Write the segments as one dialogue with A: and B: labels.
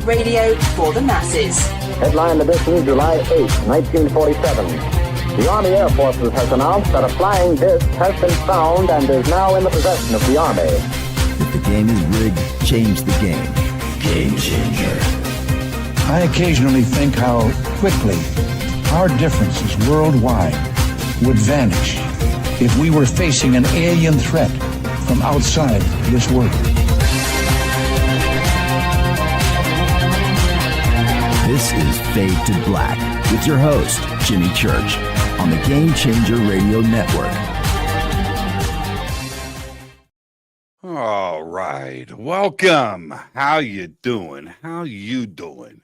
A: Radio for the masses.
B: Headline edition, July 8, 1947. The Army Air Forces has announced that a flying disc has been found and is now in the possession of the Army.
C: If the game is rigged, change the game. Game changer.
D: I occasionally think how quickly our differences worldwide would vanish if we were facing an alien threat from outside this world.
C: This is Fade to Black with your host, Jimmy Church, on the Game Changer Radio Network.
E: All right. Welcome. How you doing? How you doing?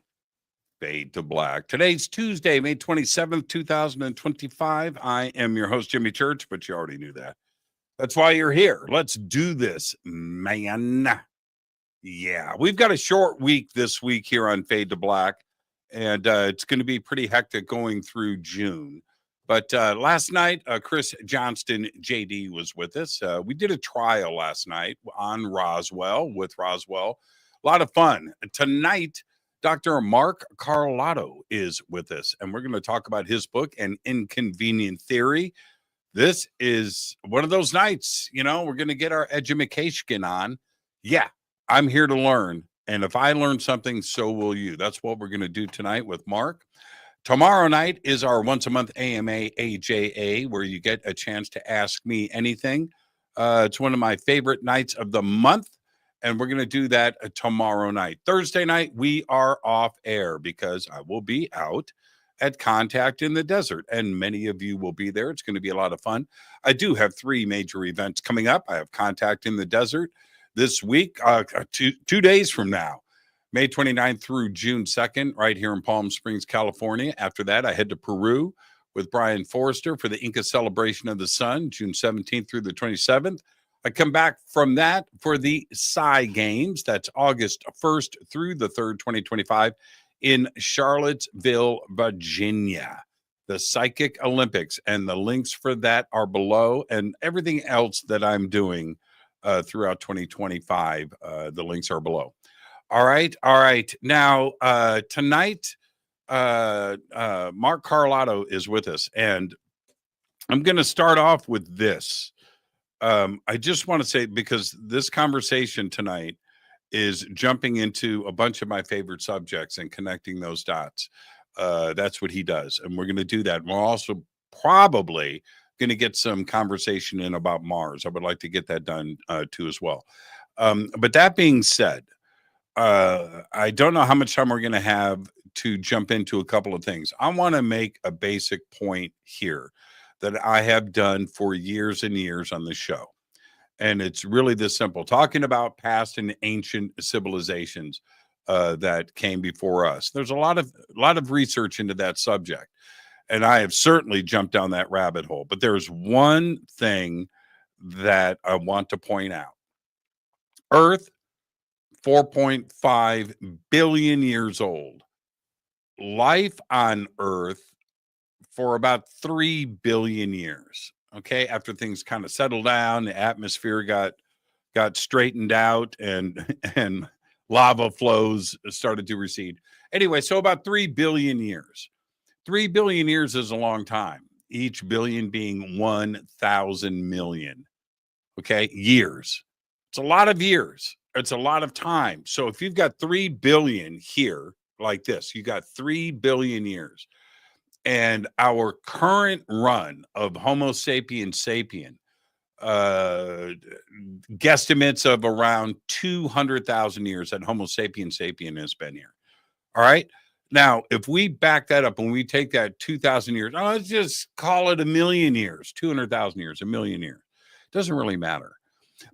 E: Fade to Black. Today's Tuesday, May 27th, 2025. I am your host, Jimmy Church, but you already knew that. That's why you're here. Let's do this, man. Yeah, we've got a short week this week here on Fade to Black, and it's going to be pretty hectic going through June. But last night, Chris Johnston, JD, was with us. We did a trial last night on Roswell, with Roswell. A lot of fun. Tonight, Dr. Mark Carlotto is with us, and we're going to talk about his book, An Inconvenient Theory. This is one of those nights, you know, we're going to get our edumacation on. Yeah, I'm here to learn, and if I learn something, so will you. That's what we're going to do tonight with Mark. Tomorrow night is our once-a-month AMA AJA, where you get a chance to ask me anything. It's one of my favorite nights of the month, and we're going to do that tomorrow night. Thursday night, we are off air because I will be out at Contact in the Desert, and many of you will be there. It's going to be a lot of fun. I do have 3 major events coming up. I have Contact in the Desert this week, 2 days from now, May 29th through June 2nd, right here in Palm Springs, California. After that, I head to Peru with Brian Forrester for the Inca Celebration of the Sun, June 17th through the 27th. I come back from that for the Psi Games. That's August 1st through the 3rd, 2025 in Charlottesville, Virginia. The Psychic Olympics, and the links for that are below, and everything else that I'm doing throughout 2025, the links are below. All right. Now, tonight, Mark Carlotto is with us, and I'm going to start off with this. I just want to say, because this conversation tonight is jumping into a bunch of my favorite subjects and connecting those dots. That's what he does, and we're going to do that. We're also probably going to get some conversation in about Mars. I would like to get that done too as well. But that being said, I don't know how much time we're going to have to jump into a couple of things. I want to make a basic point here that I have done for years and years on the show. And it's really this simple, talking about past and ancient civilizations that came before us. There's a lot of research into that subject, and I have certainly jumped down that rabbit hole. But there's one thing that I want to point out. Earth, 4.5 billion years old. Life on Earth for about 3 billion years. Okay, after things kind of settled down, the atmosphere got straightened out, and lava flows started to recede. Anyway, so about 3 billion years. 3 billion years is a long time. Each billion being 1,000 million. Okay, years. It's a lot of years. It's a lot of time. So if you've got 3 billion here, like this, you got 3 billion years. And our current run of Homo sapiens sapien, guesstimates of around 200,000 years that Homo sapiens sapien has been here. All right. Now, if we back that up and we take that 2,000 years, let's just call it 1 million years, 200,000 years, 1 million years. Doesn't really matter.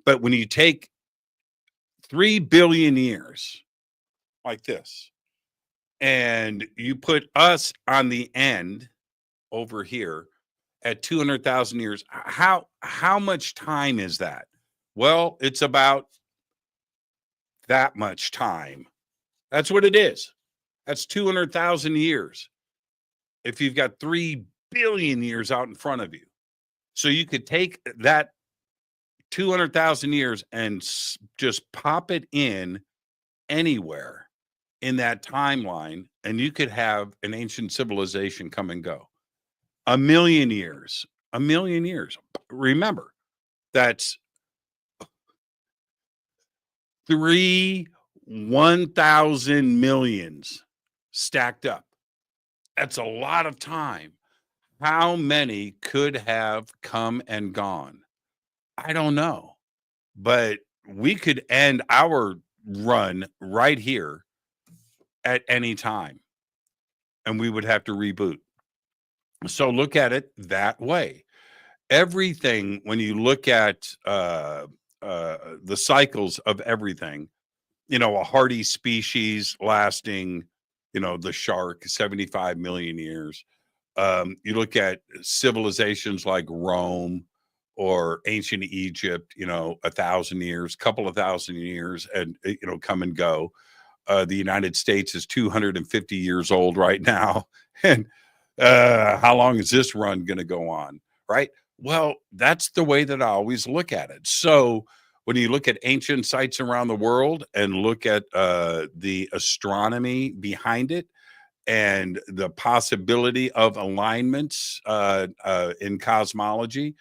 E: But when you take 3 billion years like this, and you put us on the end over here at 200,000 years, how much time is that? Well, it's about that much time. That's what it is. That's 200,000 years. If you've got 3 billion years out in front of you. So you could take that 200,000 years and just pop it in anywhere in that timeline, and you could have an ancient civilization come and go. 1,000,000 years, 1,000,000 years. Remember, that's 3 1,000 millions stacked up. That's a lot of time. How many could have come and gone? I don't know. But we could end our run right here at any time, and we would have to reboot. So look at it that way. Everything, when you look at the cycles of everything, a hardy species lasting, the shark, 75 million years. You look at civilizations like Rome or ancient Egypt, 1,000 years, couple of thousand years, and come and go. The United States is 250 years old right now, and how long is this run going to go on? Right? Well, that's the way that I always look at it. So when you look at ancient sites around the world and look at the astronomy behind it and the possibility of alignments in cosmology,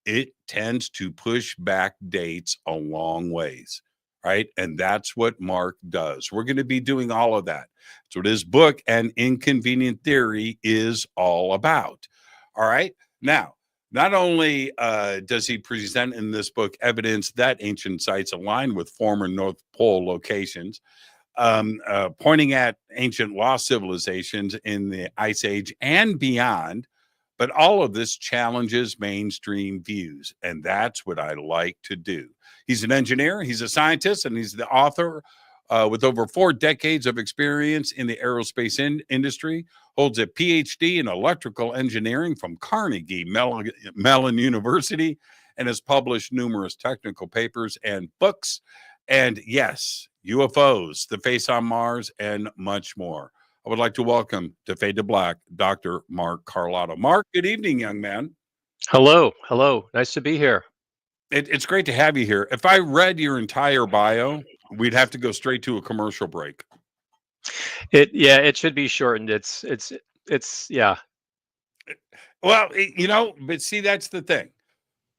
E: it tends to push back dates a long ways, right? And that's what Mark does. We're going to be doing all of that. That's what his book, An Inconvenient Theory, is all about. All right. Now, not only does he present in this book evidence that ancient sites align with former North Pole locations, pointing at ancient lost civilizations in the Ice Age and beyond, but all of this challenges mainstream views, and that's what I like to do. He's an engineer, he's a scientist, and he's the author with over 4 decades of experience in the aerospace industry, holds a Ph.D. in electrical engineering from Carnegie Mellon University, and has published numerous technical papers and books. And yes, UFOs, the face on Mars, and much more. I would like to welcome to Fade to Black, Dr. Mark Carlotto. Mark, good evening, young man.
F: Hello. Nice to be here.
E: It's great to have you here. If I read your entire bio, we'd have to go straight to a commercial break.
F: It should be shortened. Yeah.
E: Well, but see, that's the thing.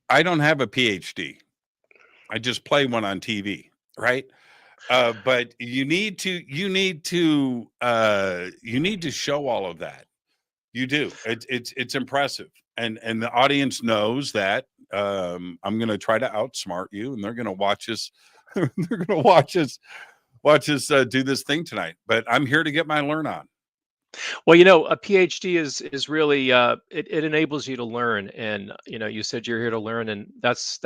E: I don't have a PhD. I just play one on TV, right? But you need to show all of that. You do. It's impressive, and the audience knows that I'm going to try to outsmart you, and they're going to watch us. They're going to watch us do this thing tonight. But I'm here to get my learn on.
F: Well, a PhD is really it enables you to learn, and you said you're here to learn, and that's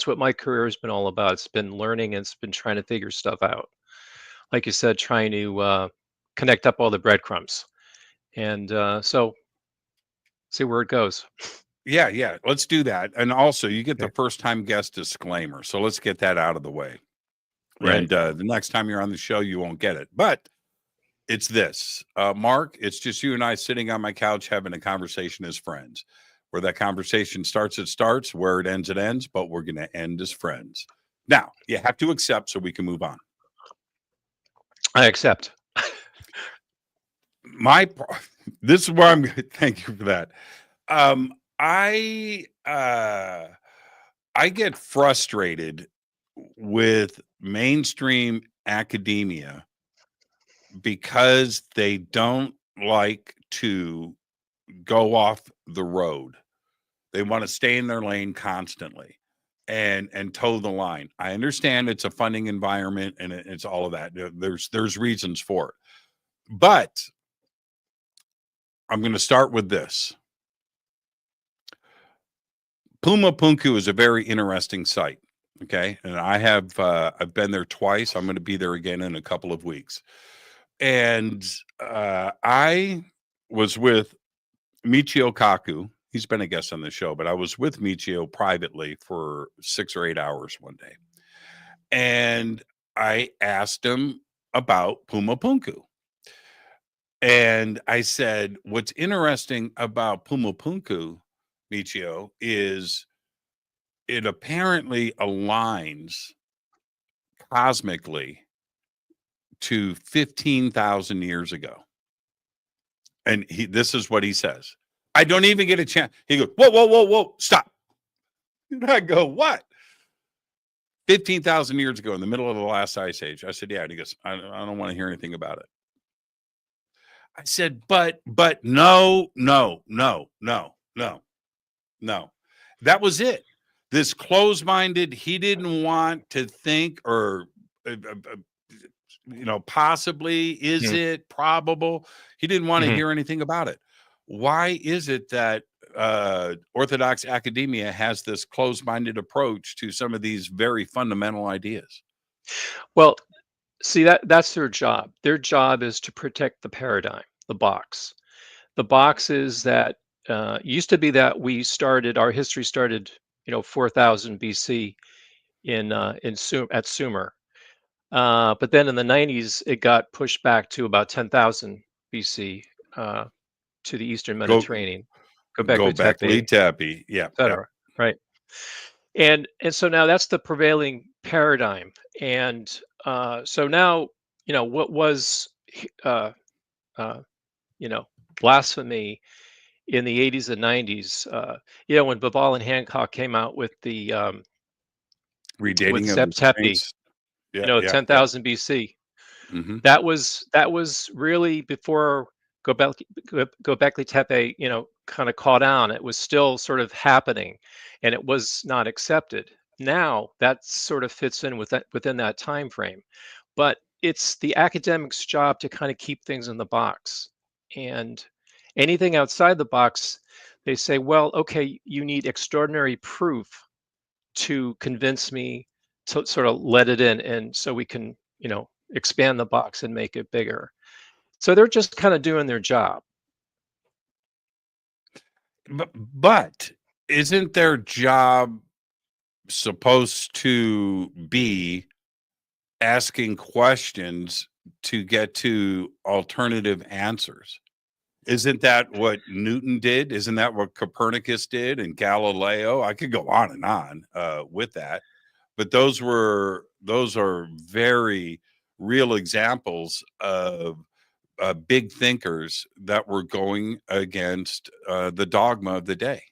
F: what my career has been all about. It's been learning, and it's been trying to figure stuff out. Like you said, trying to connect up all the breadcrumbs, and so see where it goes.
E: Yeah. Let's do that. And also, you get the first time guest disclaimer. So let's get that out of the way. Right. And the next time you're on the show, you won't get it. But it's this, Mark. It's just you and I sitting on my couch having a conversation as friends. Where that conversation starts, it starts. Where it ends. But we're going to end as friends. Now, you have to accept so we can move on.
F: I accept.
E: This is where I'm. Thank you for that. I get frustrated with mainstream academia because they don't like to go off the road. They want to stay in their lane constantly and toe the line. I understand it's a funding environment and it's all of that. There's reasons for it. But I'm going to start with this. Punku is a very interesting site. Okay. And I've been there twice. I'm going to be there again in a couple of weeks. And I was with Michio Kaku. He's been a guest on the show, but I was with Michio privately for 6 or 8 hours one day. And I asked him about Punku. And I said, what's interesting about Punku, Michio, is it apparently aligns cosmically to 15,000 years ago. And this is what he says. I don't even get a chance. He goes, whoa, whoa, whoa, whoa, stop. And I go, what? 15,000 years ago in the middle of the last ice age. I said, yeah. And he goes, I don't want to hear anything about it. I said, but no. That was it. This closed-minded, he didn't want to think or, possibly, is it probable? He didn't want to hear anything about it. Why is it that Orthodox academia has this closed-minded approach to some of these very fundamental ideas?
F: Well, see, that's their job. Their job is to protect the paradigm, the box. The box is that used to be that our history started, 4,000 BC at Sumer. But then in the 90s, it got pushed back to about 10,000 BC to the Eastern Mediterranean.
E: Gobeklet Tepe, yeah,
F: etc. Right. And so now that's the prevailing paradigm. And so now, what was, blasphemy in the 80s and 90s, when Babal and Hancock came out with the
E: redating
F: with
E: of
F: Zeb
E: the
F: Tepe,
E: saints. Yeah,
F: 10,000 BC.
E: Mm-hmm.
F: That was really before Gobekli Tepe, kind of caught on. It was still sort of happening, and it was not accepted. Now that sort of fits in within that time frame, but it's the academic's job to kind of keep things in the box. And anything outside the box, they say, well, okay, you need extraordinary proof to convince me to sort of let it in, and so we can, expand the box and make it bigger. So they're just kind of doing their job.
E: But isn't their job supposed to be asking questions to get to alternative answers? Isn't that what Newton did? Isn't that what Copernicus did and Galileo? I could go on and on with that, but those are very real examples of big thinkers that were going against the dogma of the day.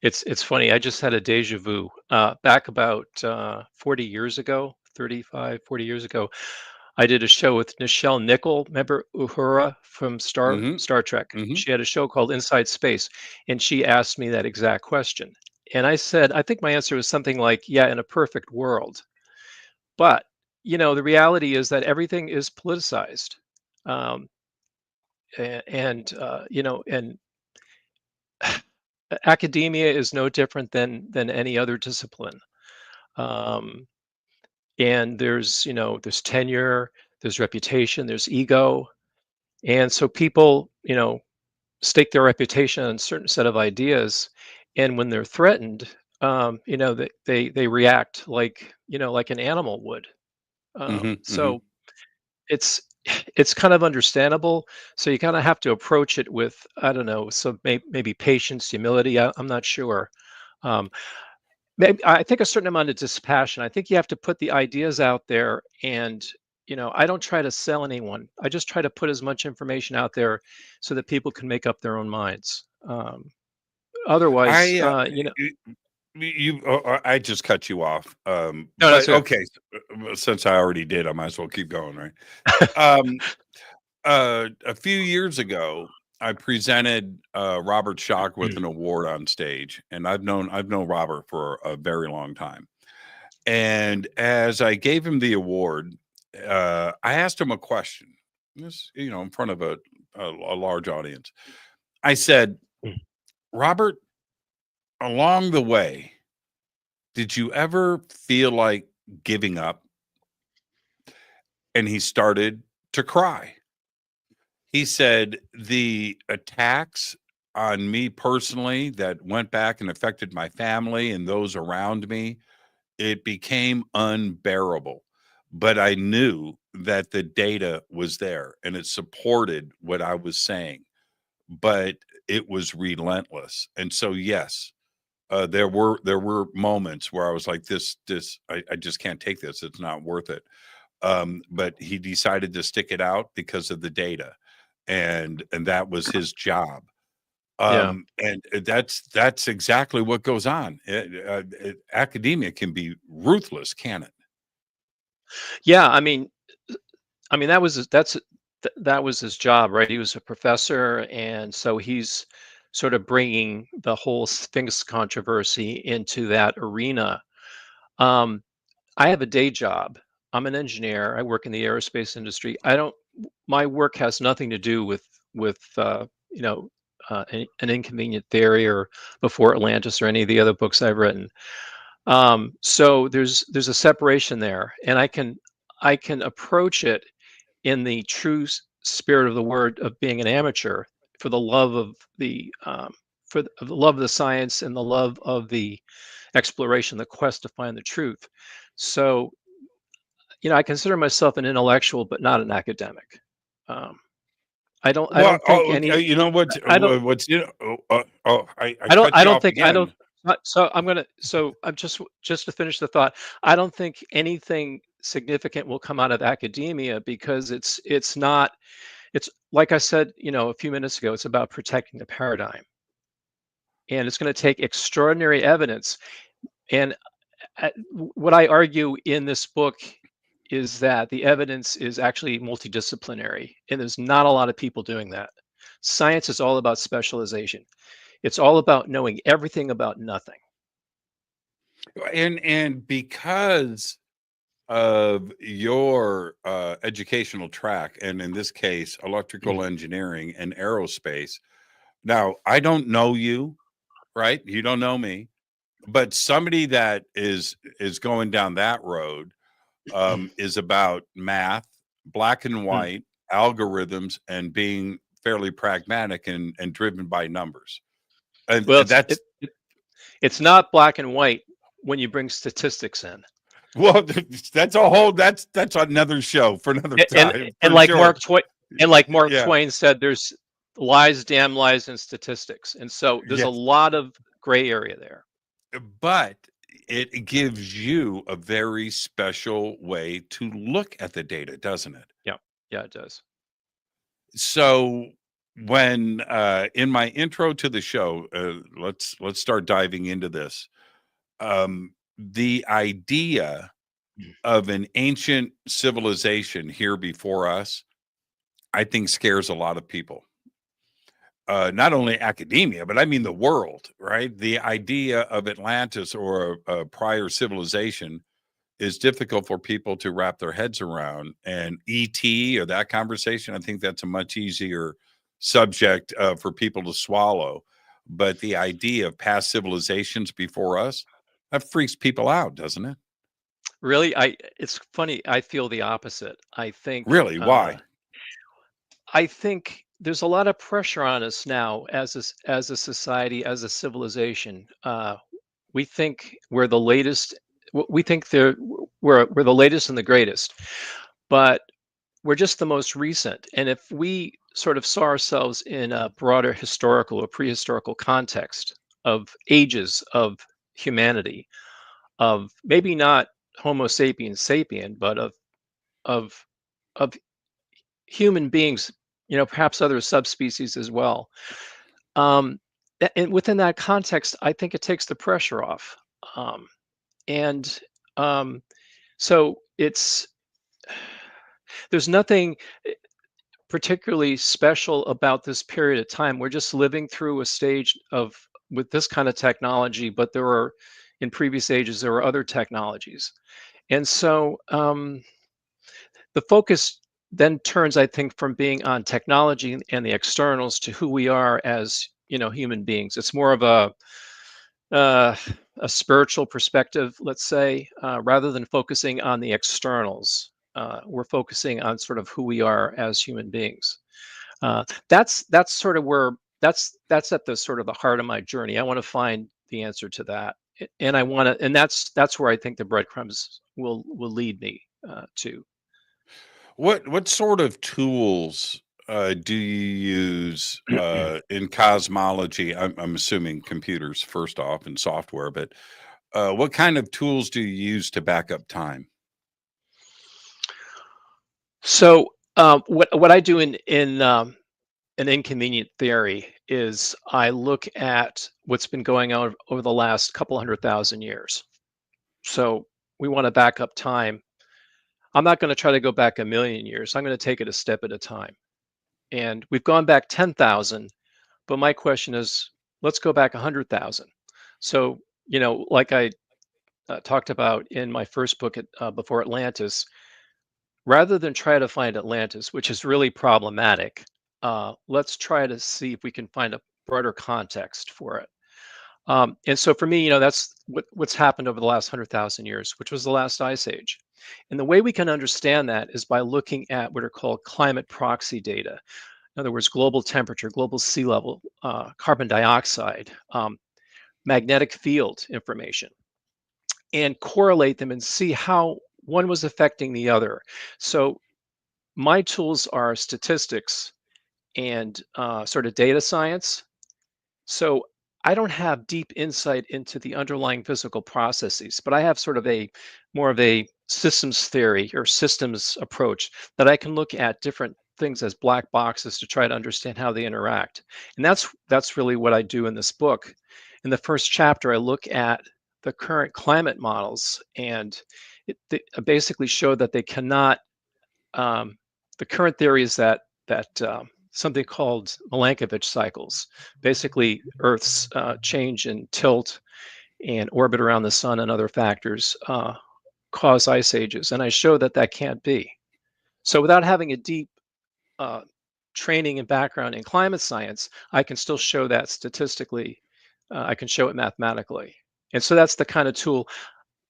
F: It's funny. I just had a deja vu back about 40 years ago, 35, 40 years ago. I did a show with Nichelle Nichols. Remember Uhura from Star Trek?
E: Mm-hmm.
F: She had a show called Inside Space, and she asked me that exact question. And I said, I think my answer was something like, yeah, in a perfect world. But, the reality is that everything is politicized. And academia is no different than any other discipline. And there's tenure, there's reputation, there's ego. And so people, stake their reputation on a certain set of ideas. And when they're threatened, they react like an animal would. So it's kind of understandable. So you kind of have to approach it with, I don't know, some maybe patience, humility. I'm not sure. Maybe, I think a certain amount of dispassion. I think you have to put the ideas out there, and I don't try to sell anyone. I just try to put as much information out there so that people can make up their own minds. Otherwise,
E: I just cut you off.
F: No,
E: but
F: that's
E: okay, since I already did, I might as well keep going, right? A few years ago, I presented Robert Schoch with an award on stage, and I've known Robert for a very long time. And as I gave him the award, I asked him a question. This, in front of a large audience. I said, Robert, along the way, did you ever feel like giving up? And he started to cry. He said, the attacks on me personally that went back and affected my family and those around me, it became unbearable. But I knew that the data was there and it supported what I was saying, but it was relentless. And so, yes, there were moments where I was like, I just can't take this. It's not worth it. but he decided to stick it out because of the data, and that was his job.
F: Yeah.
E: And that's exactly what goes on. Academia can be ruthless, can it?
F: Yeah, I mean that was his job, right? He was a professor, and so he's sort of bringing the whole Sphinx controversy into that arena. Um, I have a day job. I'm an engineer. I work in the aerospace industry. I don't. My work has nothing to do with you know an Inconvenient Theory or Before Atlantis or any of the other books I've written. So there's a separation there, and I can approach it in the true spirit of the word of being an amateur for the love of the love of the science and the love of the exploration, the quest to find the truth. So, I consider myself an intellectual, but not an academic. Um, I
E: Well,
F: don't think any,
E: you know what?
F: I don't,
E: What's I
F: I don't,
E: cut
F: I
E: you
F: don't
E: off
F: think, I don't,
E: again.
F: so I'm just to finish the thought, I don't think anything significant will come out of academia because it's not, it's like I said, a few minutes ago, it's about protecting the paradigm. And it's going to take extraordinary evidence. And what I argue in this book is that the evidence is actually multidisciplinary, and there's not a lot of people doing that. Science is all about specialization. It's all about knowing everything about nothing.
E: And because of your educational track, and in this case, electrical engineering and aerospace. Now, I don't know you, right? You don't know me, but somebody that is going down that road is about math, black and
F: Mm.
E: white, algorithms, and being fairly pragmatic and driven by numbers. And
F: Well,
E: that's
F: it's not black and white when you bring statistics in.
E: well, that's a whole that's another show for another
F: And
E: time
F: and
E: for
F: like
E: sure.
F: Mark Twain and like Mark
E: Yeah.
F: Twain said, there's lies, damn lies, and statistics, and so there's a
E: Yes.
F: lot of gray area there.
E: But it gives you a very special way to look at the data, doesn't it?
F: Yeah, yeah, it does.
E: So when in my intro to the show, let's start diving into this. The idea of an ancient civilization here before us, I think scares a lot of people. Not only academia, but I mean the world, right? The idea of Atlantis or a prior civilization is difficult for people to wrap their heads around. And ET or that conversation, I think that's a much easier subject for people to swallow. But the idea of past civilizations before us, that freaks people out, doesn't it?
F: Really, it's funny. I feel the opposite.
E: Really? Why?
F: I think there's a lot of pressure on us now as a society, as a civilization. We think we're the latest. We think we're the latest and the greatest, but we're just the most recent. And if we sort of saw ourselves in a broader historical or prehistorical context of ages of humanity, of maybe not Homo sapiens sapien, but of of human beings, perhaps other subspecies as well. Um, and within that context, I think it takes the pressure off. Um, and so there's nothing particularly special about this period of time. We're just living through a stage of with this kind of technology, but in previous ages there were other technologies, and so the focus then turns, I think, from being on technology and the externals to who we are as human beings. It's more of uh, a spiritual perspective, let's say, rather than focusing on the externals. We're focusing on sort of who we are as human beings. That's sort of where that's at the sort of the heart of my journey. I want to find the answer to that, and I want to, and that's where I think the breadcrumbs will lead me to.
E: What sort of tools do you use in cosmology? I'm assuming computers first off and software, but what kind of tools do you use to back up time?
F: So what I do in An Inconvenient Theory is I look at what's been going on over the last couple 100,000 years. So we want to back up time. I'm not going to try to go back a million years. I'm going to take it a step at a time. And we've gone back 10,000, but my question is, let's go back 100,000. So, like I talked about in my first book before Atlantis, rather than try to find Atlantis, which is really problematic, let's try to see if we can find a broader context for it. And so for me, that's what's happened over the last 100,000 years, which was the last ice age. And the way we can understand that is by looking at what are called climate proxy data. In other words, global temperature, global sea level, carbon dioxide, magnetic field information, and correlate them and see how one was affecting the other. So my tools are statistics and sort of data science. So I don't have deep insight into the underlying physical processes, but I have sort of more of a systems theory or systems approach that I can look at different things as black boxes to try to understand how they interact. And that's really what I do in this book. In the first chapter, I look at the current climate models, and they basically show that they cannot. The current theory is that something called Milankovitch cycles, basically Earth's change in tilt and orbit around the sun and other factors, cause ice ages. And I show that that can't be. So without having a deep training and background in climate science, I can still show that statistically. I can show it mathematically. And so that's the kind of tool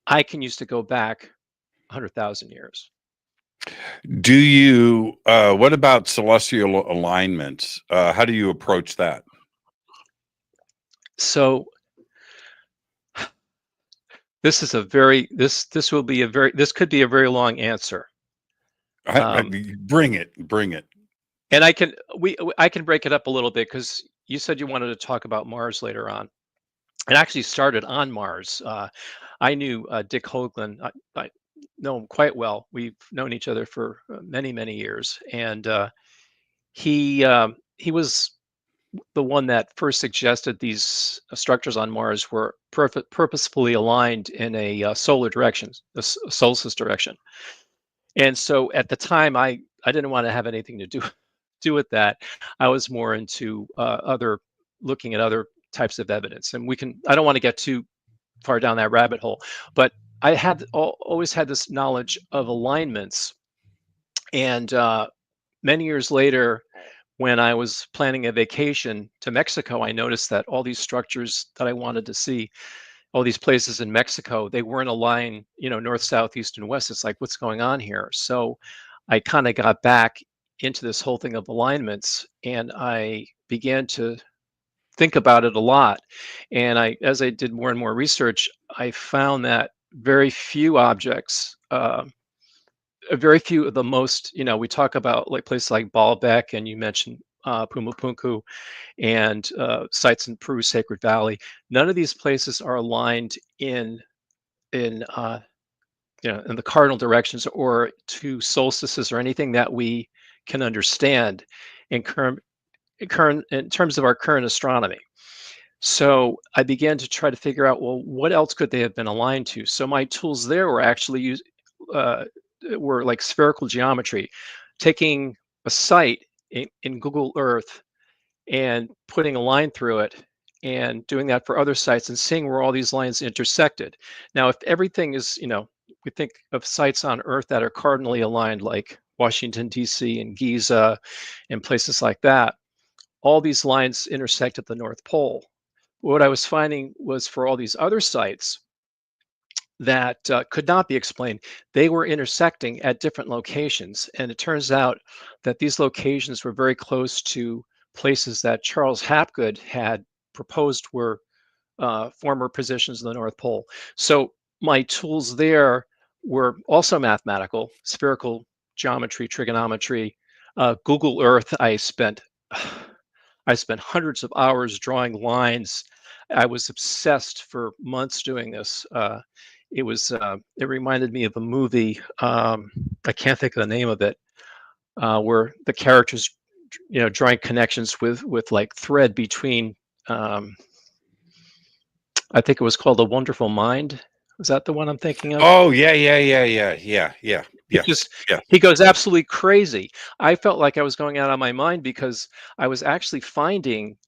F: I can use to go back 100,000 years.
E: Do you, what about celestial alignments? How do you approach that?
F: So this is a very, this will be a very, this could be a very long answer.
E: Bring it.
F: And I can break it up a little bit because you said you wanted to talk about Mars later on. It actually started on Mars. I knew Dick Hoagland. I know him quite well. We've known each other for many, many years, and he was the one that first suggested these structures on Mars were purposefully aligned in a solar direction, a solstice direction. And so at the time, I didn't want to have anything to do with that. I was more into looking at other types of evidence, and I don't want to get too far down that rabbit hole, but I had always had this knowledge of alignments. And many years later, when I was planning a vacation to Mexico, I noticed that all these structures that I wanted to see, all these places in Mexico, they weren't aligned, north, south, east, and west. It's like, what's going on here? So I kind of got back into this whole thing of alignments, and I began to think about it a lot. And as I did more and more research, I found that very few objects, very few of the most, we talk about like places like Baalbek, and you mentioned Pumapunku, and sites in Peru, Sacred Valley. None of these places are aligned in the cardinal directions or to solstices or anything that we can understand in terms of our current astronomy. So I began to try to figure out, well, what else could they have been aligned to? So my tools there were actually were like spherical geometry, taking a site in Google Earth and putting a line through it, and doing that for other sites and seeing where all these lines intersected. Now, if everything is, we think of sites on Earth that are cardinally aligned, like Washington, D.C. and Giza and places like that, all these lines intersect at the North Pole. What I was finding was for all these other sites that could not be explained, they were intersecting at different locations. And it turns out that these locations were very close to places that Charles Hapgood had proposed were former positions in the North Pole. So my tools there were also mathematical, spherical geometry, trigonometry. Google Earth, I spent hundreds of hours drawing lines. I was obsessed for months doing this. It reminded me of a movie. I can't think of the name of it, where the characters, drawing connections with like thread between. I think it was called A Wonderful Mind. Was that the one I'm thinking of?
E: Oh, yeah.
F: He goes absolutely crazy. I felt like I was going out of my mind because I was actually finding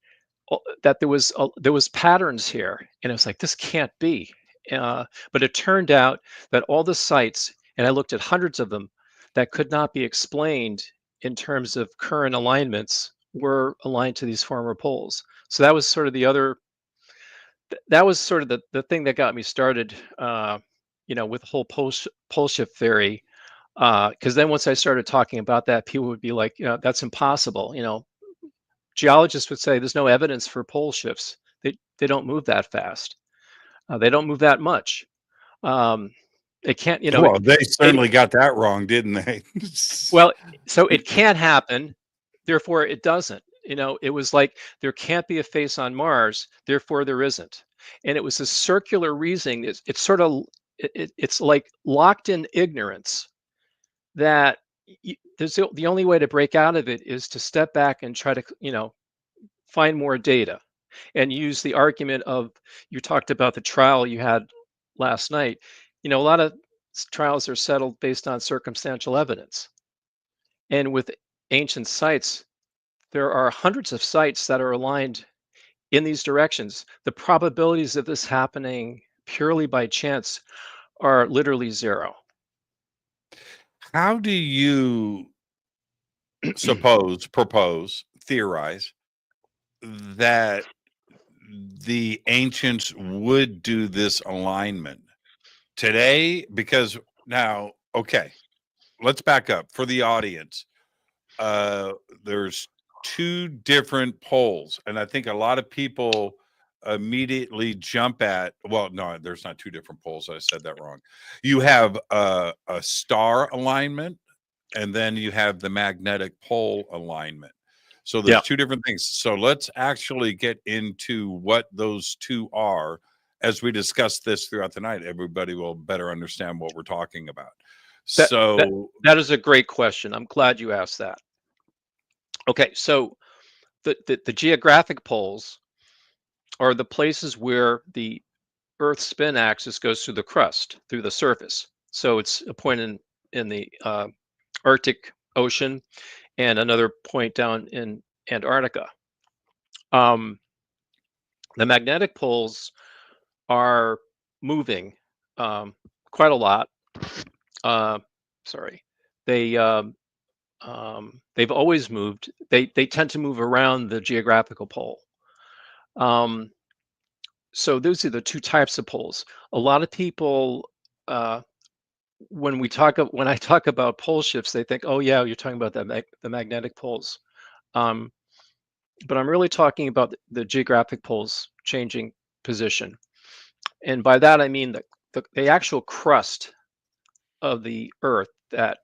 F: that there was patterns here, and I was like, this can't be. But it turned out that all the sites, and I looked at hundreds of them, that could not be explained in terms of current alignments were aligned to these former poles. So that was sort of that was sort of the thing that got me started, with the whole pole shift theory. Because then once I started talking about that, people would be like, that's impossible. Geologists would say there's no evidence for pole shifts. They don't move that fast. They don't move that much. It can't,
E: Well, they certainly got that wrong, didn't they?
F: well, so it can't happen, therefore it doesn't. It was like there can't be a face on Mars, therefore there isn't. And it was a circular reasoning. It's sort of it's like locked in ignorance that there's the only way to break out of it is to step back and try to find more data and use the argument of, you talked about the trial you had last night. A lot of trials are settled based on circumstantial evidence, and with ancient sites there are hundreds of sites that are aligned in these directions. The probabilities of this happening purely by chance are literally zero.
E: How do you propose, theorize that the ancients would do this alignment today? Because now, okay, let's back up for the audience. There's two different poles, and I think a lot of people immediately jump at, well, no, there's not two different poles. I said that wrong. You have a star alignment, and then you have the magnetic pole alignment. So there's two different things. So let's actually get into what those two are. As we discuss this throughout the night, everybody will better understand what we're talking about.
F: That is a great question. I'm glad you asked that. Okay, so the geographic poles are the places where the Earth's spin axis goes through the crust, through the surface. So it's a point in the Arctic Ocean and another point down in Antarctica. The magnetic poles are moving quite a lot. They've always moved. They tend to move around the geographical pole. So those are the two types of poles. A lot of people, when I talk about pole shifts, they think, oh yeah, you're talking about the magnetic poles. But I'm really talking about the geographic poles changing position. And by that, I mean the actual crust of the Earth that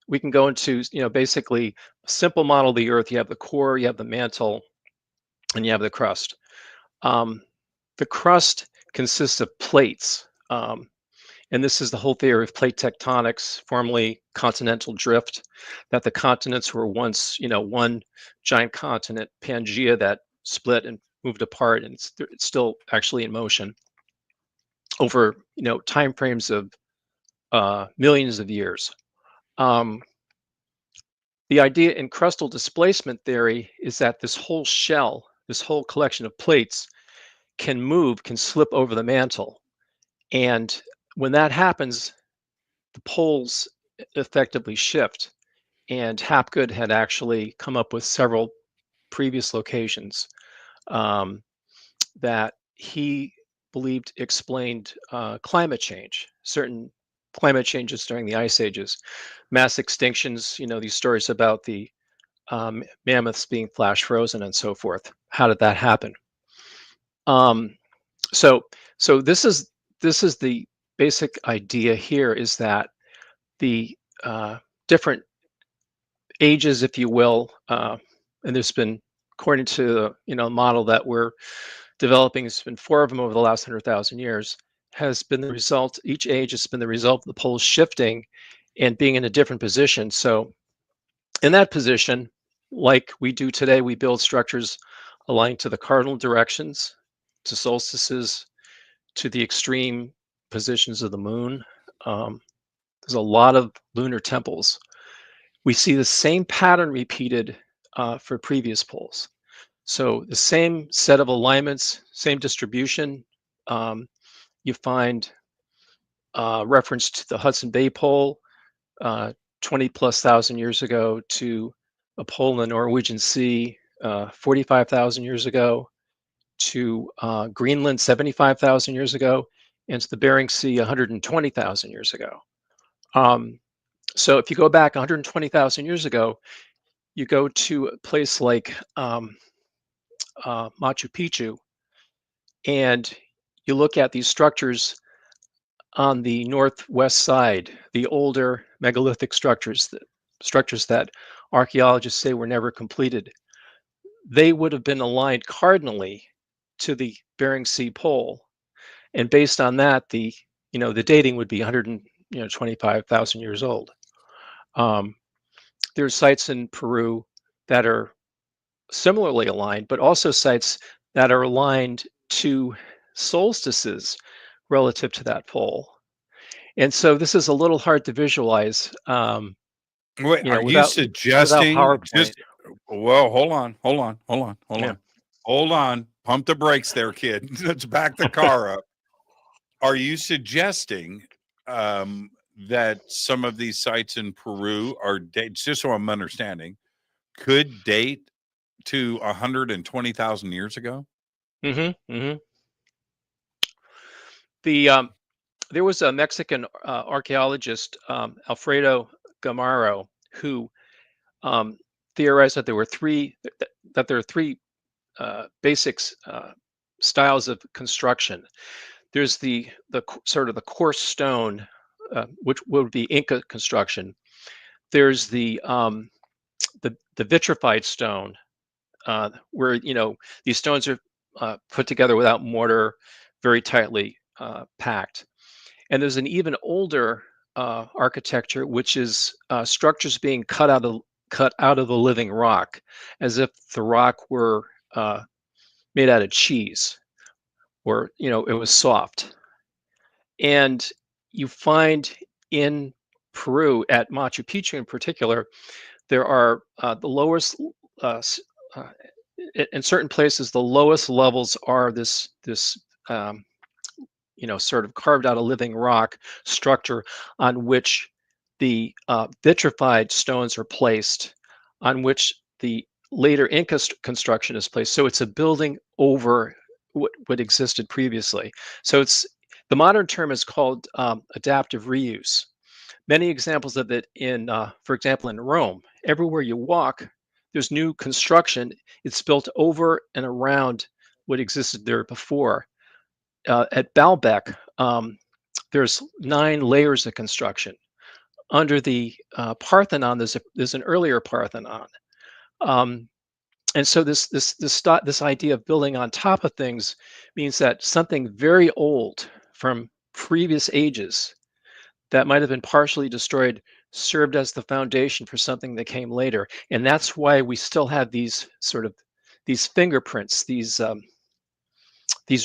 F: we can go into, basically a simple model of the Earth. You have the core, you have the mantle, and you have the crust. The crust consists of plates. And this is the whole theory of plate tectonics, formerly continental drift, that the continents were once, one giant continent, Pangea, that split and moved apart, and it's still actually in motion over, time frames of millions of years. The idea in crustal displacement theory is that this whole shell, this whole collection of plates can slip over the mantle. And when that happens, the poles effectively shift. And Hapgood had actually come up with several previous locations that he believed explained climate change, certain climate changes during the ice ages, mass extinctions, these stories about the mammoths being flash frozen and so forth. How did that happen? So this is the basic idea here, is that the different ages, if you will, and there's been, according to the model that we're developing, there's been 4 of them over the last 100,000 years, has been the result, each age has been the result of the poles shifting and being in a different position. So in that position, like we do today, we build structures aligned to the cardinal directions, to solstices, to the extreme positions of the moon. There's a lot of lunar temples. We see the same pattern repeated for previous poles. So the same set of alignments, same distribution. You find reference to the Hudson Bay pole 20 plus thousand years ago, to a pole in the Norwegian Sea 45,000 years ago, to Greenland 75,000 years ago, and to the Bering Sea 120,000 years ago. So if you go back 120,000 years ago, you go to a place like Machu Picchu, and you look at these structures on the northwest side, the older megalithic structures, that archaeologists say were never completed. They would have been aligned cardinally to the Bering Sea pole, and based on that, the dating would be 125,000 years old. There's sites in Peru that are similarly aligned, but also sites that are aligned to solstices relative to that pole. And so this is a little hard to visualize.
E: Wait, are you
F: without
E: suggesting
F: PowerPoint.
E: well, hold on.
F: Yeah.
E: Hold on. Pump the brakes there, kid. Let's back the car up. Are you suggesting that some of these sites in Peru are dates, just so I'm understanding, could date to 120,000 years ago?
F: There was a Mexican archaeologist, Alfredo Gamaro, who theorized that there were three basic styles of construction. There's the sort of the coarse stone, which would be Inca construction. There's the vitrified stone, where these stones are put together without mortar, very tightly packed. And there's an even older architecture, which is structures being cut out of the living rock, as if the rock were made out of cheese, or it was soft. And you find in Peru, at Machu Picchu in particular, there are the lowest, in certain places, the lowest levels are this sort of carved out of living rock structure on which the vitrified stones are placed, on which the later Inca construction is placed. So it's a building over what existed previously. So the modern term is called adaptive reuse. Many examples of it for example, in Rome. Everywhere you walk, there's new construction. It's built over and around what existed there before. At Baalbek, there's 9 layers of construction. Under the Parthenon, there's an earlier Parthenon, and so this idea of building on top of things means that something very old from previous ages that might have been partially destroyed served as the foundation for something that came later, and that's why we still have these fingerprints, these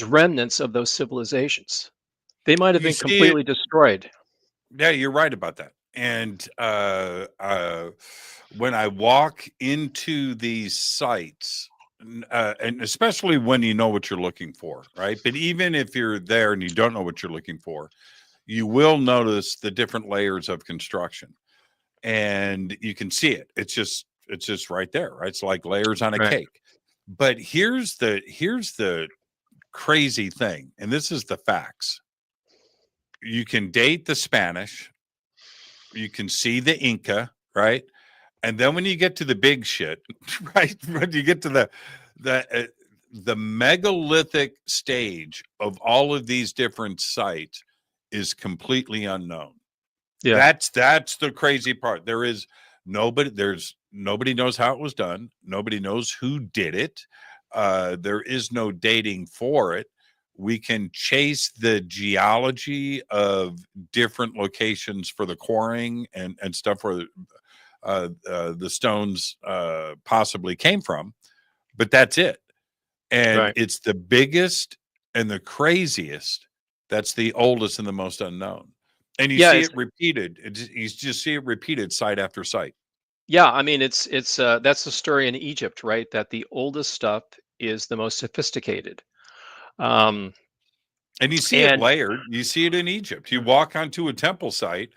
F: remnants of those civilizations. They might have been completely destroyed.
E: Yeah, you're right about that. And when I walk into these sites, and especially when you know what you're looking for, right? But even if you're there and you don't know what you're looking for, you will notice the different layers of construction, and you can see it. It's just right there, right? It's like layers on a cake. But here's the crazy thing, and this is the facts. You can date the Spanish, you can see the Inca, right? And then when you get to the big shit, right? When you get to the megalithic stage of all of these different sites is completely unknown.
F: Yeah,
E: That's the crazy part. Nobody knows how it was done. Nobody knows who did it. There is no dating for it. We can chase the geology of different locations for the quarrying and stuff where the stones possibly came from, but that's it. And
F: Right.
E: it's the biggest and the craziest. That's the oldest and the most unknown. And you
F: Yeah,
E: see
F: it's
E: it repeated. You just see it repeated site after site.
F: yeah, I mean it's that's the story in Egypt, right? That the oldest stuff is the most sophisticated. Um
E: And you see it
F: and
E: layered. You see it in Egypt. You walk onto a temple site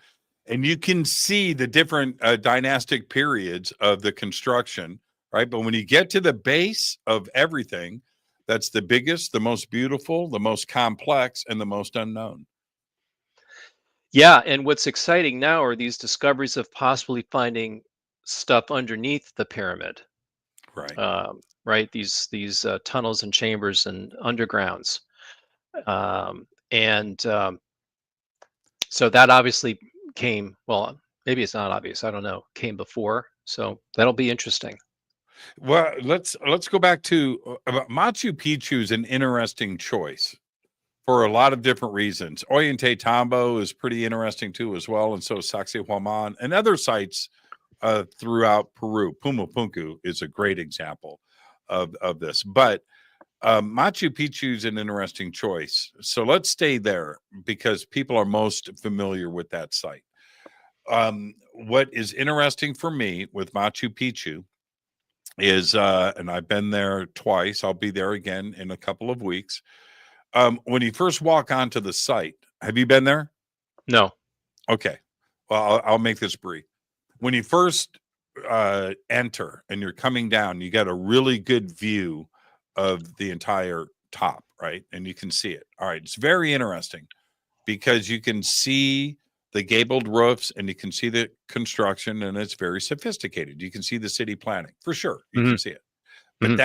E: and you can see the different dynastic periods of the construction, right? But when you get to the base of everything, that's the biggest, the most beautiful, the most complex, and the most unknown.
F: yeah, and what's exciting now are these discoveries of possibly finding stuff underneath the pyramid.
E: Right.
F: Right? These tunnels and chambers and undergrounds. And So that obviously came, well, maybe it's not obvious, I don't know, came before. So that'll be interesting.
E: Well, let's go back to Machu Picchu is an interesting choice for a lot of different reasons. Ollantay Tambo is pretty interesting too, as well, and so is Sacsayhuaman and other sites throughout Peru. Pumapunku is a great example of this, but Machu Picchu is an interesting choice. So let's stay there because people are most familiar with that site. What is interesting for me with Machu Picchu is, and I've been there twice. I'll be there again in a couple of weeks. When you first walk onto the site, have you been there?
F: No.
E: Okay. Well, I'll make this brief. When you first enter and you're coming down, you got a really good view of the entire top, right? And you can see it. All right. It's very interesting because you can see the gabled roofs and you can see the construction, and it's very sophisticated. You can see the city planning for sure. You
F: Hmm.
E: can see it. But
F: Hmm.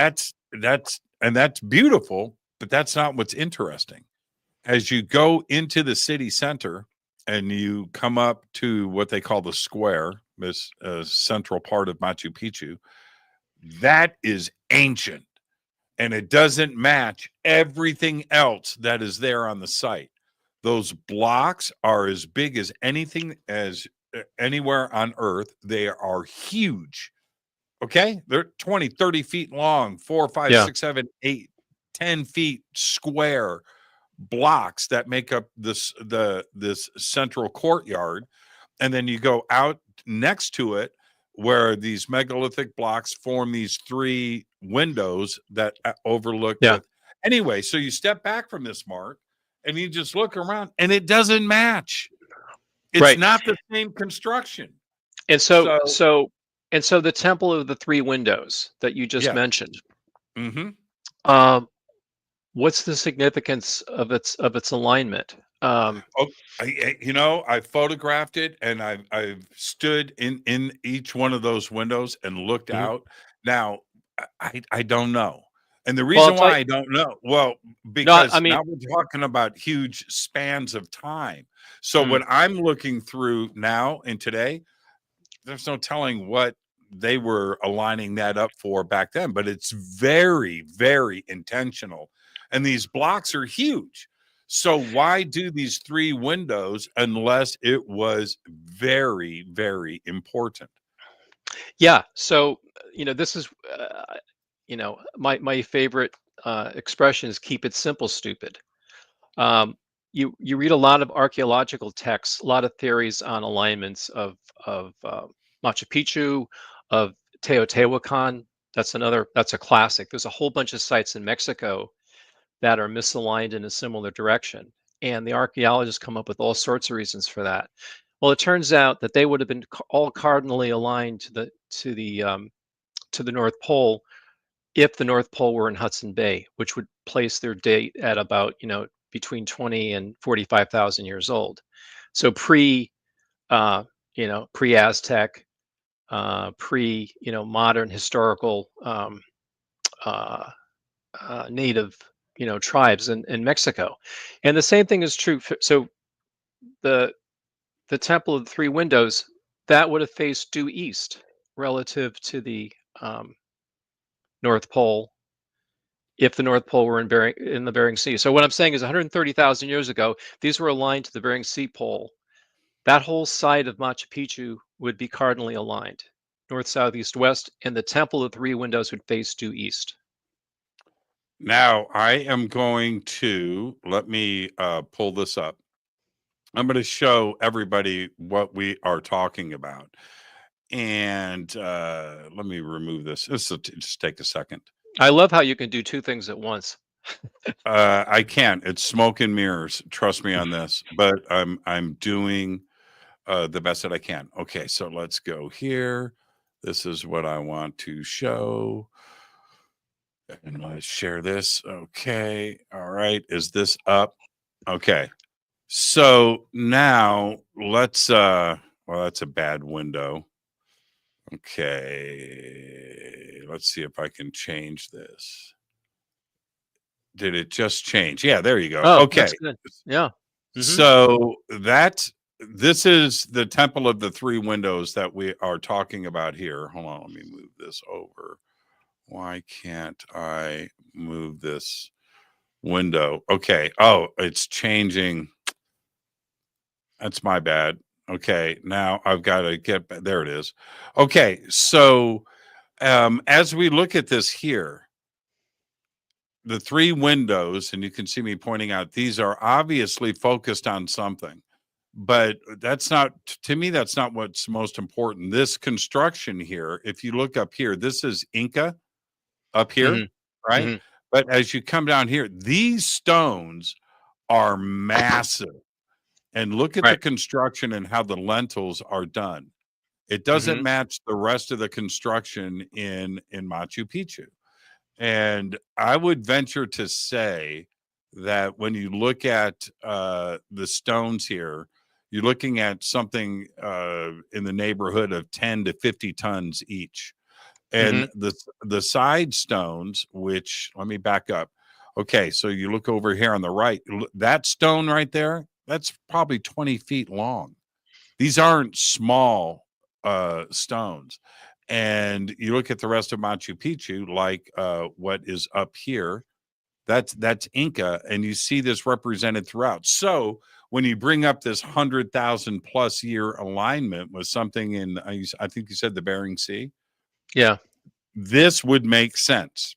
E: that's beautiful, but that's not what's interesting. As you go into the city center and you come up to what they call the square, this central part of Machu Picchu, that is ancient and it doesn't match everything else that is there on the site. Those blocks are as big as anything as anywhere on earth. They are huge. Okay, they're 20, 30 feet long, 4, 5,
F: Yeah.
E: 6, 7, 8, 10 feet square blocks that make up this central courtyard. And then you go out next to it where these megalithic blocks form these 3 windows that overlook
F: Yeah.
E: the anyway. So you step back from this, Mark, and you just look around and it doesn't match. It's
F: Right.
E: not the same construction.
F: And so,
E: So
F: so the Temple of the Three Windows that you just
E: yeah.
F: mentioned,
E: Hmm.
F: um, what's the significance of its alignment?
E: Oh, I photographed it and I've stood in each one of those windows and looked
F: Mhm.
E: out. Now, I don't know. And the
F: Well,
E: reason
F: it's like
E: why I don't know, well,
F: no, I
E: because
F: mean,
E: now we're talking about huge spans of time. So
F: mm,
E: what I'm looking through now and today, there's no telling what they were aligning that up for back then, but it's very, very intentional. And these blocks are huge. So why do these 3 windows unless it was very, very important?
F: yeah. So this is my favorite expression is "keep it simple, stupid." Um, you read a lot of archaeological texts, a lot of theories on alignments of Machu Picchu, of Teotihuacan. That's a classic. There's a whole bunch of sites in Mexico that are misaligned in a similar direction, and the archaeologists come up with all sorts of reasons for that. Well, it turns out that they would have been all cardinally aligned to the North Pole if the North Pole were in Hudson Bay, which would place their date at about, between 20 and 45,000 years old. So uh, pre-Aztec, modern historical uh, native, tribes in Mexico. And the same thing is true. So the the Temple of the Three Windows, that would have faced due east relative to the um, North Pole if the North Pole were in the Bering Sea. So what I'm saying is 130,000 years ago, these were aligned to the Bering Sea pole. That whole side of Machu Picchu would be cardinally aligned, north, south, east, west, and the Temple of Three Windows would face due east.
E: Now I am going to let me pull this up. I'm going to show everybody what we are talking about. And let me remove this. This will just take a second.
F: I love how you can do two things at once.
E: I can't. It's smoke and mirrors. Trust me on this. But I'm doing the best that I can. Okay, so let's go here. This is what I want to show. And let's share this. Okay. All right. Is this up? Okay. So now let's well, that's a bad window. Okay. Let's see if I can change this. Did it just change? Yeah, there you go.
F: Oh,
E: Okay.
F: that's good. Yeah. Mhm.
E: So this is the Temple of the Three Windows that we are talking about here. Hold on, let me move this over. Why can't I move this window? Okay. Oh, it's changing. That's my bad. Okay. Now I've got to get there. It is. Okay. So as we look at this here, the three windows, and you can see me pointing out, these are obviously focused on something, but that's not, to me, that's not what's most important. This construction here, if you look up here, this is Inca up here,
F: Mhm.
E: right?
F: Mhm.
E: But as you come down here, these stones are massive. And look at the
F: Right.
E: construction and how the lentils are done. It doesn't
F: Mhm.
E: match the rest of the construction in Machu Picchu. And I would venture to say that when you look at the stones here, you're looking at something in the neighborhood of 10 to 50 tons each. And
F: Mhm.
E: the side stones, which let me back up. Okay, so you look over here on the right, that stone right there, that's probably 20 feet long. These aren't small stones. And you look at the rest of Machu Picchu, like what is up here, that's Inca, and you see this represented throughout. So when you bring up this 100,000 plus year alignment with something in, I think you said the Bering Sea,
F: Yeah.
E: this would make sense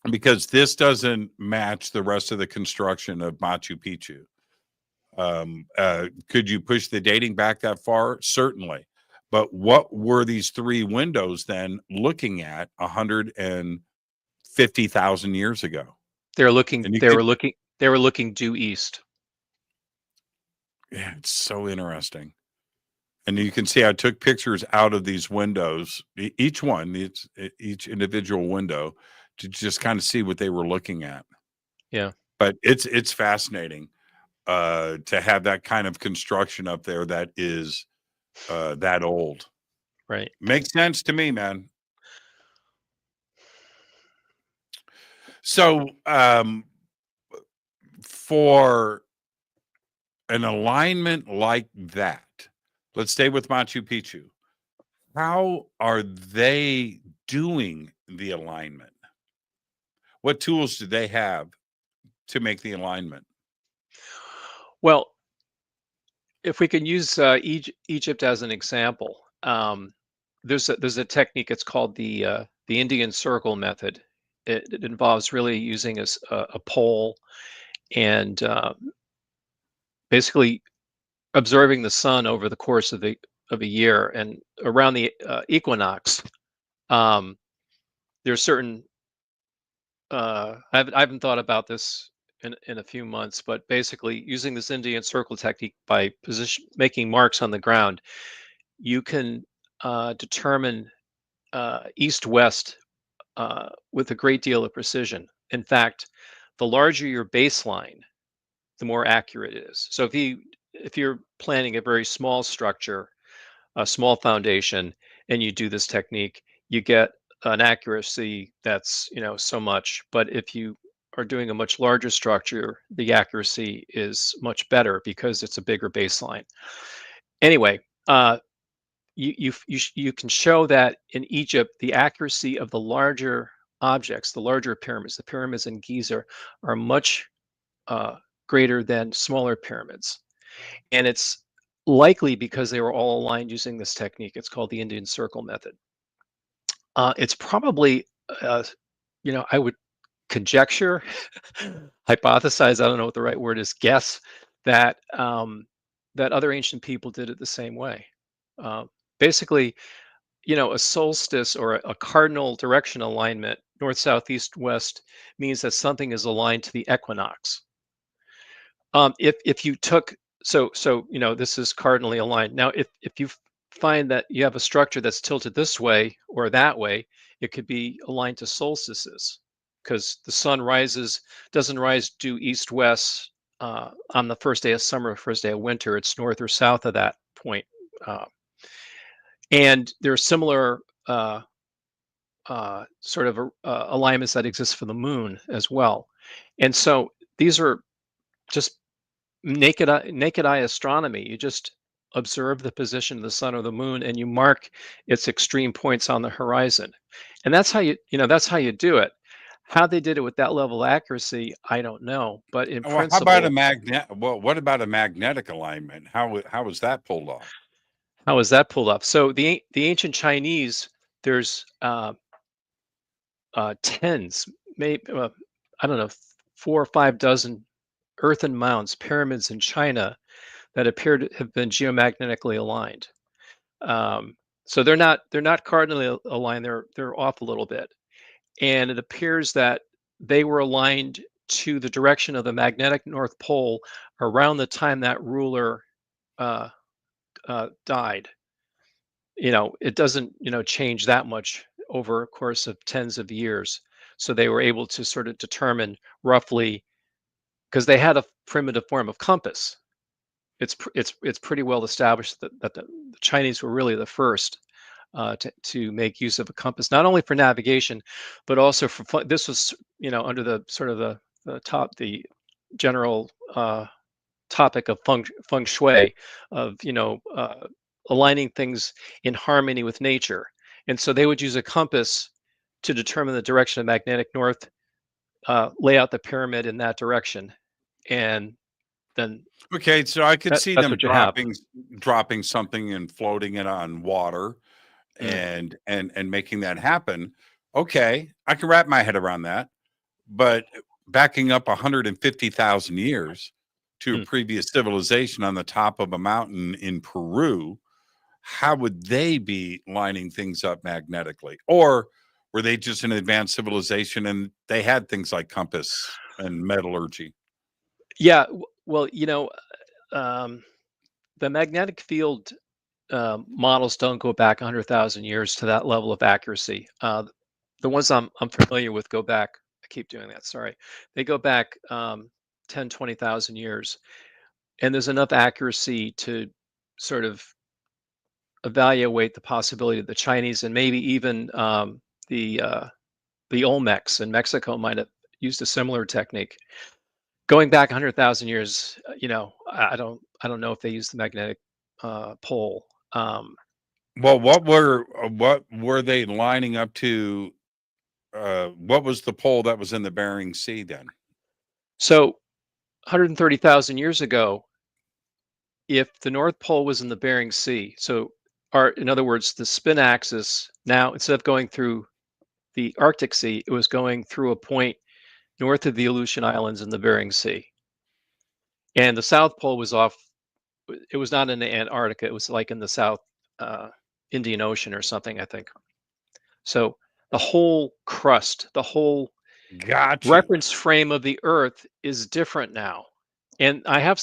E: because this doesn't match the rest of the construction of Machu Picchu. Could you push the dating back that far? Certainly. But what were these three windows then looking at 150,000 years ago?
F: They were looking
E: And you
F: they
E: could,
F: were looking they were looking due east.
E: yeah, it's so interesting. And you can see I took pictures out of these windows, each one, each individual window, to just kind of see what they were looking at.
F: Yeah.
E: But it's fascinating to have that kind of construction up there that is that old.
F: Right.
E: Makes sense to me, man. So for an alignment like that, let's stay with Machu Picchu. How are they doing the alignment? What tools do they have to make the alignment?
F: Well, if we can use Egypt as an example, there's a technique. It's called the Indian circle method. It involves really using a pole and basically observing the sun over the course of a year, and around the equinox. Um, there's certain I haven't thought about this in a few months, but basically using this Indian circle technique by making marks on the ground, you can determine east-west with a great deal of precision. In fact, the larger your baseline, the more accurate it is. So if you're planning a very small structure, a small foundation, and you do this technique, you get an accuracy that's, so much. But if you are doing a much larger structure, the accuracy is much better because it's a bigger baseline. Anyway, you can show that in Egypt, the accuracy of the larger objects, the larger pyramids, the pyramids in Giza, are much greater than smaller pyramids. And it's likely because they were all aligned using this technique. It's called the Indian circle method. It's probably, I would conjecture, hypothesize, I don't know what the right word is, guess that that other ancient people did it the same way. Basically, a solstice or a cardinal direction alignment, north, south, east, west, means that something is aligned to the equinox. If you took this is cardinally aligned. Now, if you find that you have a structure that's tilted this way or that way, it could be aligned to solstices, because the sun doesn't rise due east west on the first day of summer, first day of winter. It's north or south of that point. And there are similar sort of alignments that exist for the moon as well. And so these are just naked eye astronomy. You just observe the position of the sun or the moon, and you mark its extreme points on the horizon. And that's how you do it. How they did it with that level of accuracy, I don't know. But in
E: Well,
F: principle,
E: how about a magnet? Well, what about a magnetic alignment? How was that pulled off?
F: how is that pulled off? So the ancient Chinese, there's tens, maybe I don't know, 4 or 5 dozen earthen mounds, pyramids in China that appear to have been geomagnetically aligned. So they're not cardinally aligned. They're off a little bit, and it appears that they were aligned to the direction of the magnetic North Pole around the time that ruler died. It doesn't change that much over a course of tens of years. So they were able to sort of determine roughly, because they had a primitive form of compass. It's pretty well established that the Chinese were really the first to make use of a compass, not only for navigation, but also for this was under the sort of the general topic of feng shui, of aligning things in harmony with nature. And so they would use a compass to determine the direction of magnetic north, lay out the pyramid in that direction, and then
E: Okay, so I could see
F: that's
E: them
F: what you have.
E: dropping something and floating it on water
F: Mm.
E: and making that happen. Okay, I can wrap my head around that. But backing up 150,000 years to a
F: Mm.
E: previous civilization on the top of a mountain in Peru, how would they be lining things up magnetically? Or were they just an advanced civilization and they had things like compass and metallurgy?
F: Yeah, well, the magnetic field models don't go back 100,000 years to that level of accuracy. The ones I'm familiar with go back. I keep doing that. Sorry, they go back 10, 20,000 years, and there's enough accuracy to sort of evaluate the possibility that the Chinese and maybe even the Olmecs in Mexico might have used a similar technique. Going back 100,000 years, I don't know if they used the magnetic pole.
E: Well, what were they lining up to? What was the pole that was in the Bering Sea then?
F: So 130,000 years ago, if the North Pole was in the Bering Sea, in other words, the spin axis, now instead of going through the Arctic Sea, it was going through a point north of the Aleutian Islands in the Bering Sea. And the South Pole was off. It was not in the Antarctica. It was like in the South Indian Ocean or something, I think. So the whole crust, the whole
E: Got you.
F: reference frame of the Earth is different now. And I have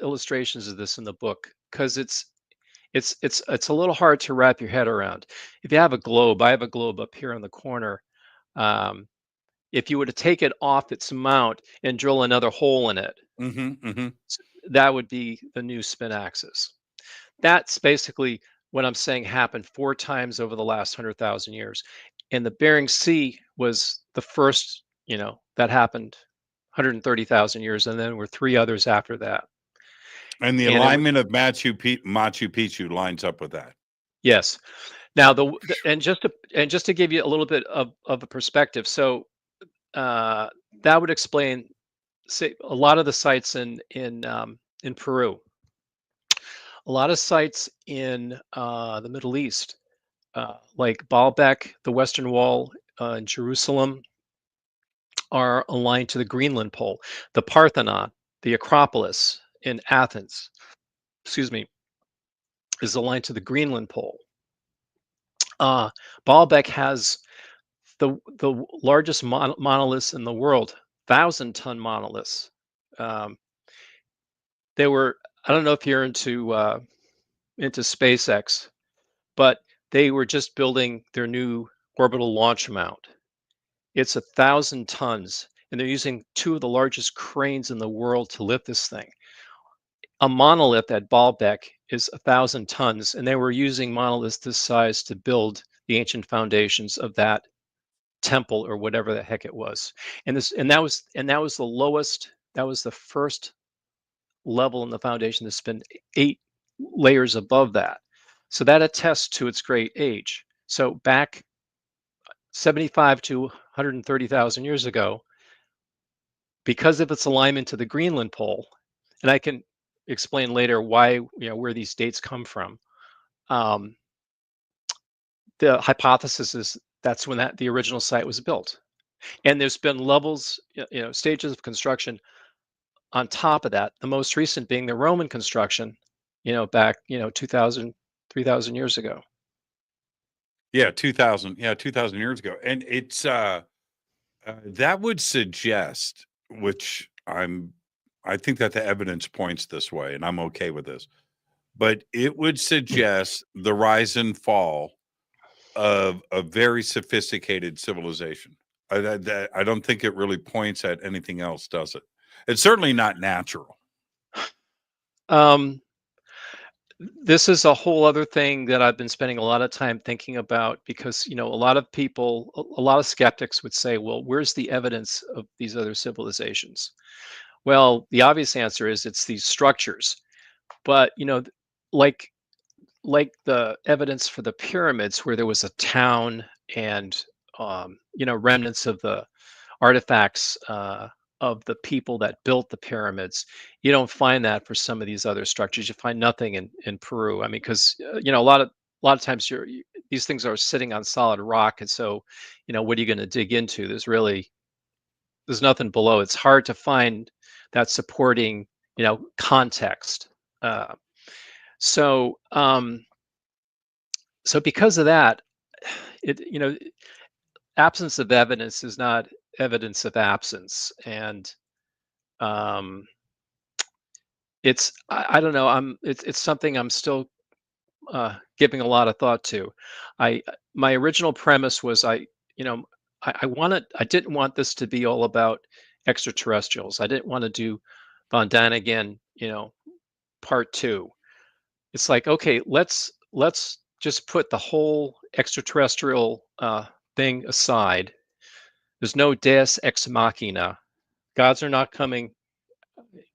F: illustrations of this in the book, because it's a little hard to wrap your head around. If you have a globe, I have a globe up here in the corner. If you were to take it off its mount and drill another hole in it, that would be the new spin axis. That's basically what I'm saying happened 4 times over the last 100,000 years. And the Bering Sea was the first, that happened 130,000 years, and then there were 3 others after that.
E: And the alignment of Machu Picchu lines up with that.
F: Yes. Now and just to give you a little bit of a perspective, so that would explain, say, a lot of the sites in Peru, a lot of sites in the Middle East, like Baalbek, the Western Wall in Jerusalem, are aligned to the Greenland pole. The Parthenon, the Acropolis in Athens, excuse me, is aligned to the Greenland pole. Baalbek has the largest monoliths in the world, 1,000-ton monoliths. They were, I don't know if you're into SpaceX, but they were just building their new orbital launch mount. It's 1,000 tons, and they're using two of the largest cranes in the world to lift this thing. A monolith at Baalbek is 1,000 tons, and they were using monoliths this size to build the ancient foundations of that temple or whatever the heck it was. And that was the lowest. That was the first level in the foundation. That's been 8 layers above that. So that attests to its great age. So back 75 to 130,000 years ago, because of its alignment to the Greenland pole, and I can explain later why, where these dates come from. The hypothesis is that's when the original site was built, and there's been levels, stages of construction on top of that. The most recent being the Roman construction, back 2,000, 3,000 years ago.
E: Yeah, 2,000 years ago. And it's that would suggest, which I think that the evidence points this way, and I'm okay with this, but it would suggest the rise and fall of a very sophisticated civilization. I don't think it really points at anything else, does it? It's certainly not natural.
F: This is a whole other thing that I've been spending a lot of time thinking about, because a lot of people, a lot of skeptics would say, well, where's the evidence of these other civilizations? Well, the obvious answer is it's these structures. But like the evidence for the pyramids, where there was a town and remnants of the artifacts of the people that built the pyramids, you don't find that for some of these other structures. You find nothing in Peru. I mean, because a lot of times these things are sitting on solid rock, and so what are you going to dig into? There's nothing below. It's hard to find that supporting context. So because of that, absence of evidence is not evidence of absence. And it's, I don't know, it's something I'm still giving a lot of thought to. My original premise was I didn't want this to be all about extraterrestrials. I didn't want to do Von Daniken, part 2. It's like, okay, let's just put the whole extraterrestrial thing aside. There's no Deus ex machina. Gods are not coming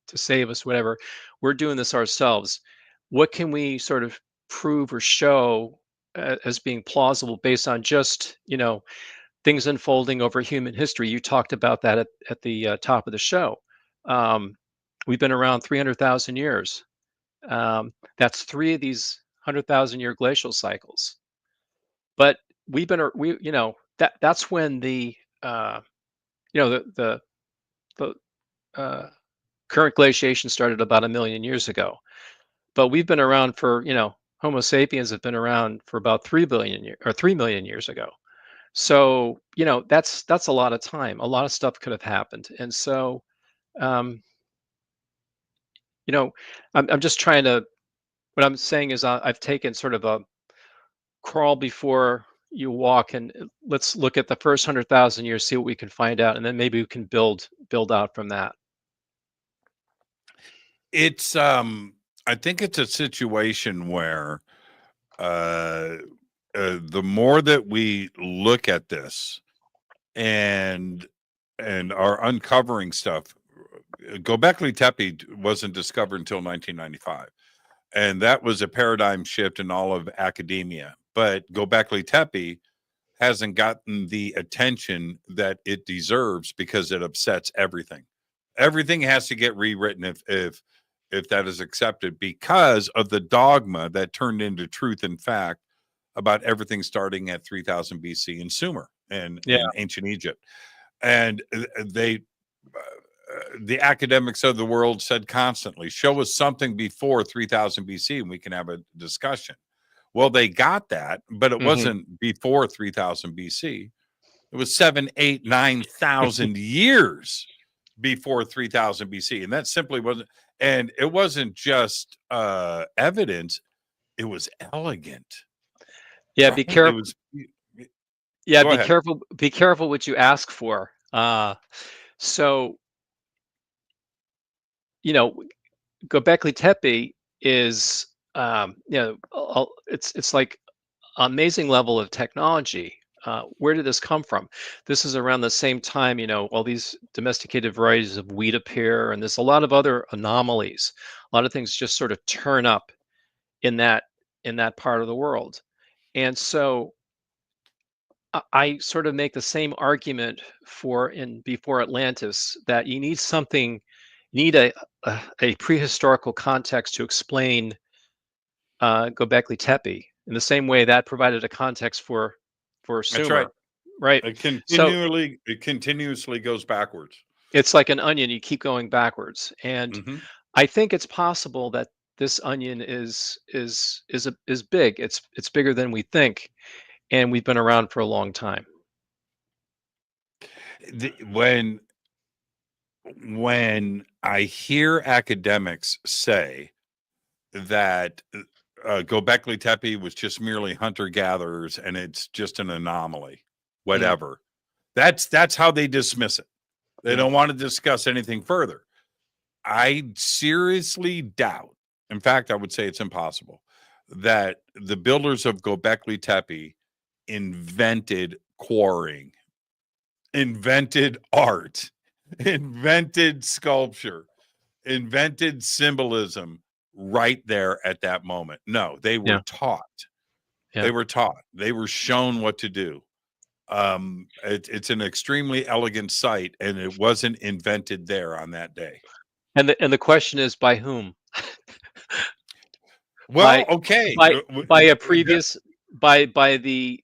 F: to save us, whatever. We're doing this ourselves. What can we sort of prove or show as being plausible based on just, things unfolding over human history? You talked about that at the top of the show. We've been around 300,000 years. That's 3 of these 100,000-year glacial cycles. But that's when the current glaciation started about 1 million years ago. But we've been around for, Homo sapiens have been around for about 3 million years ago. So, that's a lot of time. A lot of stuff could have happened. And so, I'm just trying to, what I'm saying is I've taken sort of a crawl before you walk, and let's look at the first 100,000 years, see what we can find out, and then maybe we can build out from that.
E: It's I think it's a situation where the more that we look at this and are uncovering stuff, Gobeklet wasn't discovered until 1995, and that was a paradigm shift in all of academia. but Gobekli Tepe hasn't gotten the attention that it deserves because it upsets everything. Everything has to get rewritten if that is accepted, because of the dogma that turned into truth and fact about everything starting at 3000 BC in Sumer and ancient Egypt. And the academics of the world said constantly, show us something before 3000 BC and we can have a discussion. Well, they got that, but it wasn't before 3000 BC. It was 7, 8, 9,000 years before 3000 BC. And that simply wasn't, and it wasn't just evidence, it was elegant.
F: Yeah,
E: right?
F: be careful.
E: Go
F: Be
E: ahead.
F: careful. Be careful what you ask for. So, Gobekli Tepe is, it's like amazing level of technology. Where did this come from? This is around the same time, all these domesticated varieties of wheat appear, and there's a lot of other anomalies. A lot of things just sort of turn up in that part of the world. And so I sort of make the same argument before Atlantis, that you need something, you need a prehistorical context to explain Gobekli Tepe, in the same way that provided a context for Sumer.
E: Right.
F: Right.
E: It continuously goes backwards.
F: It's like an onion, you keep going backwards. And I think it's possible that this onion is big. It's bigger than we think, and we've been around for a long time.
E: When I hear academics say that Gobekli Tepe was just merely hunter-gatherers and it's just an anomaly, whatever, that's how they dismiss it. They don't want to discuss anything further. I seriously doubt, in fact, I would say it's impossible, that the builders of Gobekli Tepe invented quarrying, invented art, invented sculpture, invented symbolism right there at that moment. No, they were taught. They were taught. They were shown what to do. It's an extremely elegant site, and it wasn't invented there on that day.
F: And the question is, by whom?
E: Well,
F: by the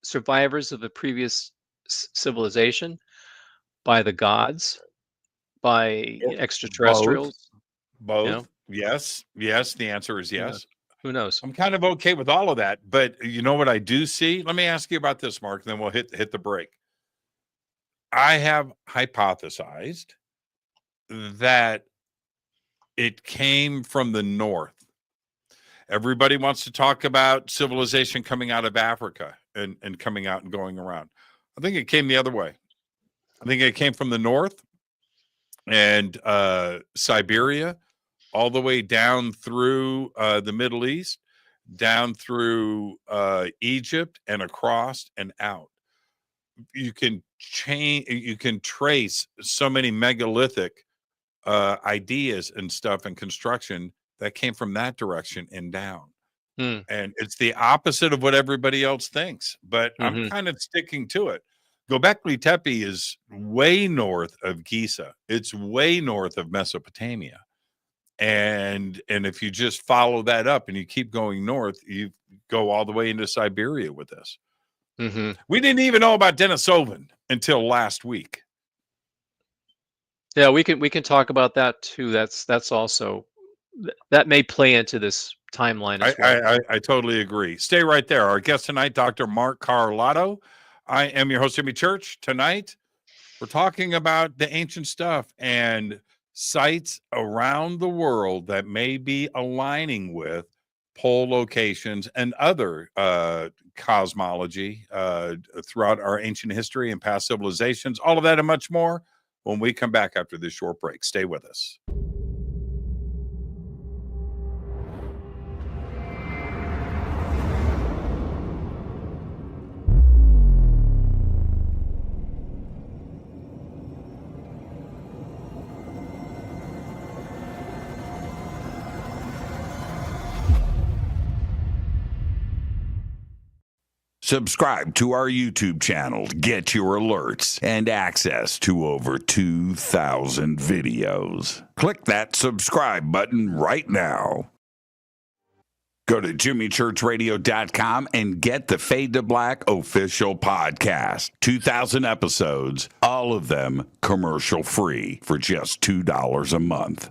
F: survivors of a previous civilization, by the gods, by extraterrestrials.
E: Both. Yes. The answer is yes.
F: Who knows?
E: I'm kind of okay with all of that, but you know what I do see? Let me ask you about this, Mark, and then we'll hit the break. I have hypothesized that it came from the north. Everybody wants to talk about civilization coming out of Africa and coming out and going around. I think it came the other way. I think it came from the north and Siberia, all the way down through the Middle East, down through Egypt and across and out. You can trace so many megalithic ideas and stuff and construction that came from that direction and down. And it's the opposite of what everybody else thinks, but I'm kind of sticking to it. Gobekli Tepe is way north of Giza. It's way north of Mesopotamia. And if you just follow that up and you keep going north, you go all the way into Siberia with this. We didn't even know about Denisovan until last week.
F: Yeah, we can talk about that too. That's also, that may play into this timeline as well.
E: I totally agree. Stay right there. Our guest tonight, Dr. Mark Carlotto. I am your host, Jimmy Church. Tonight, we're talking about the ancient stuff and sites around the world that may be aligning with pole locations and other cosmology throughout our ancient history and past civilizations. All of that and much more when we come back after this short break. Stay with us. Subscribe to our YouTube channel to get your alerts and access to over 2,000 videos. Click that subscribe button right now. Go to jimmychurchradio.com and get the Fade to Black official podcast. 2,000 episodes, all of them commercial free for just $2 a month.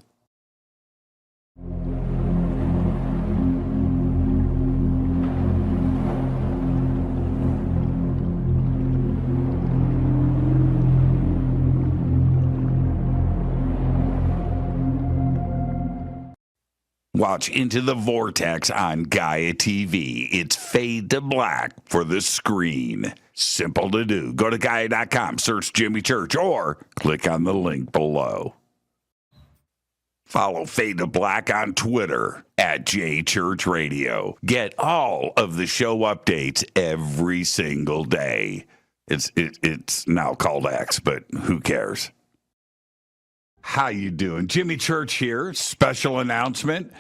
E: Watch Into the Vortex on Gaia TV. It's Fade to Black for the screen. Simple to do. Go to Gaia.com, search Jimmy Church, or click on the link below. Follow Fade to Black on Twitter at JChurchRadio. Get all of the show updates every single day. It's now called X, but who cares? How you doing? Jimmy Church here. Special announcement.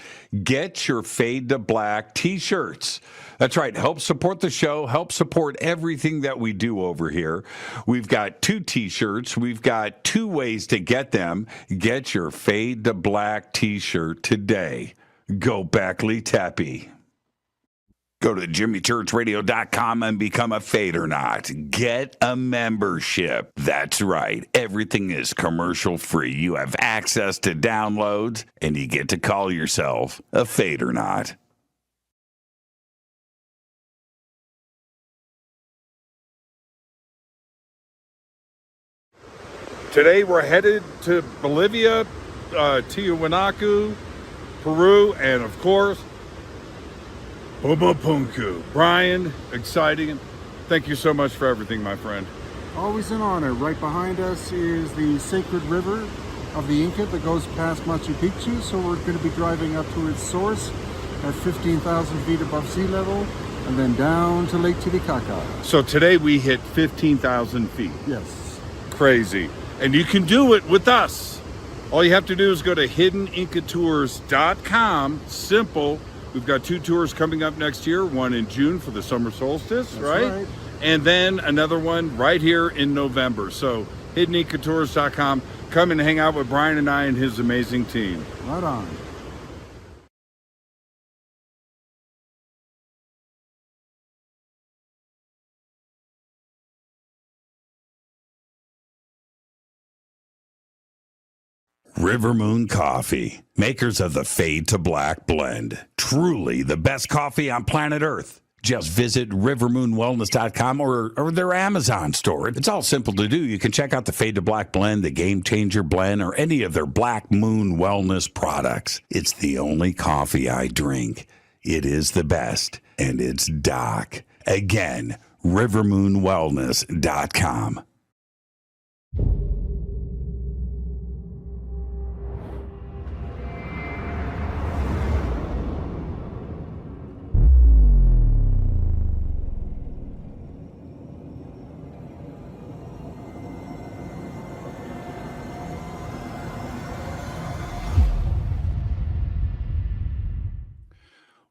E: Get your Fade to Black t-shirts. That's right. Help support the show. Help support everything that we do over here. We've got 2 t-shirts. We've got 2 ways to get them. Get your Fade to Black t-shirt today. Gobeklet Tepe. Go to jimmychurchradio.com and become a Fadernaut. Get a membership. That's right. Everything is commercial free. You have access to downloads, and you get to call yourself a Fadernaut. Today we're headed to Bolivia, Tiwanaku, Peru, and of course, Pumapunku. Brian, exciting. Thank you so much for everything, my friend.
G: Always an honor. Right behind us is the sacred river of the Inca that goes past Machu Picchu. So we're going to be driving up to its source at 15,000 feet above sea level and then down to Lake Titicaca.
E: So today we hit 15,000 feet.
G: Yes.
E: Crazy. And you can do it with us. All you have to do is go to hiddenincatours.com. Simple. We've got 2 tours coming up next year, one in June for the summer solstice, right? And then another one right here in November. So hiddenincatours.com. Come and hang out with Brian and I and his amazing team.
G: Right on.
E: River Moon Coffee, makers of the Fade to Black blend. Truly the best coffee on planet Earth. Just visit rivermoonwellness.com or their Amazon store. It's all simple to do. You can check out the Fade to Black blend, the Game Changer blend, or any of their Black Moon Wellness products. It's the only coffee I drink. It is the best, and it's Doc. Again, rivermoonwellness.com.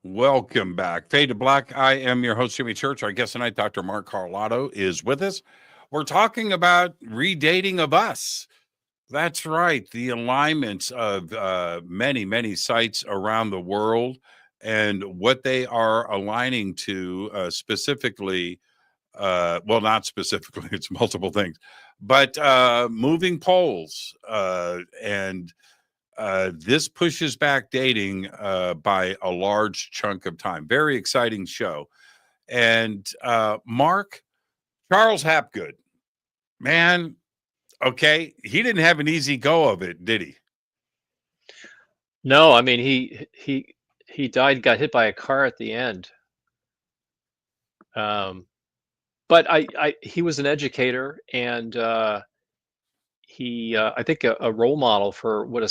E: Welcome back. Fade to Black. I am your host, Jimmy Church. Our guest tonight, Dr. Mark Carlotto, is with us. We're talking about redating of us. That's right. The alignments of many, many sites around the world and what they are aligning to specifically, well, not specifically, it's multiple things, but moving poles and this pushes back dating by a large chunk of time. Very exciting show. And Mark, Charles Hapgood, man, okay, he didn't have an easy go of it, did he?
F: No, I mean he died, got hit by a car at the end. But he was an educator, and he I think a role model for what a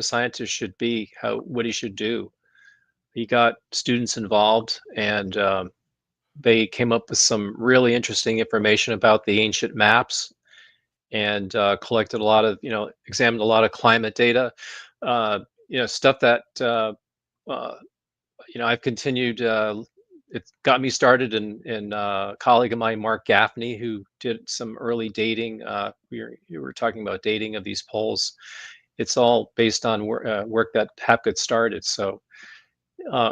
F: scientist should be, what he should do. He got students involved, and they came up with some really interesting information about the ancient maps, and collected a lot of, examined a lot of climate data, stuff that I've continued it got me started in a colleague of mine, Mark Gaffney, who did some early dating. We were talking about dating of these poles. It's all based on work that Hapgood started. So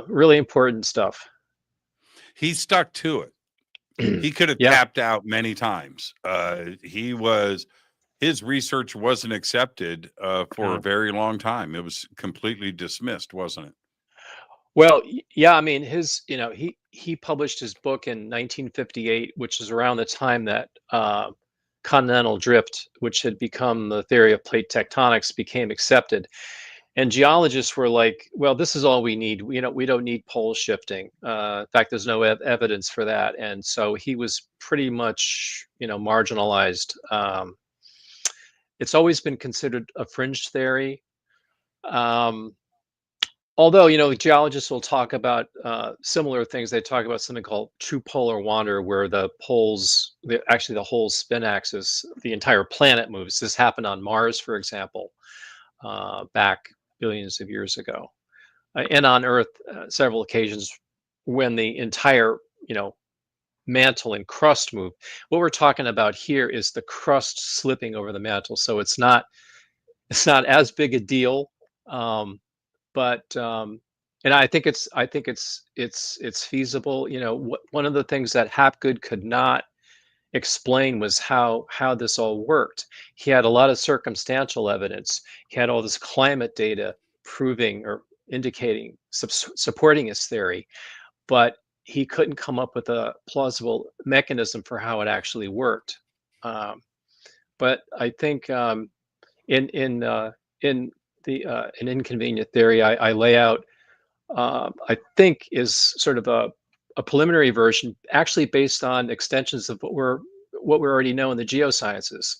F: really important stuff.
E: He stuck to it. He could have
F: Yeah.
E: tapped out many times. His research wasn't accepted for a very long time. It was completely dismissed, wasn't it?
F: Well, yeah, I mean, he published his book in 1958, which is around the time that continental drift, which had become the theory of plate tectonics, became accepted. And geologists were like, well, this is all we need. We don't need pole shifting. In fact, there's no evidence for that. And so he was pretty much, marginalized. It's always been considered a fringe theory. Although, geologists will talk about similar things. They talk about something called true polar wander, where the poles, actually the whole spin axis, the entire planet moves. This happened on Mars, for example, back billions of years ago. And on Earth, several occasions when the entire, mantle and crust move. What we're talking about here is the crust slipping over the mantle. So it's not as big a deal. But and I think it's feasible. One of the things that Hapgood could not explain was how this all worked. He had a lot of circumstantial evidence. He had all this climate data proving or indicating, supporting his theory, but he couldn't come up with a plausible mechanism for how it actually worked. But I think in An Inconvenient Theory, I lay out, I think, is sort of a preliminary version, actually based on extensions of what we already know in the geosciences.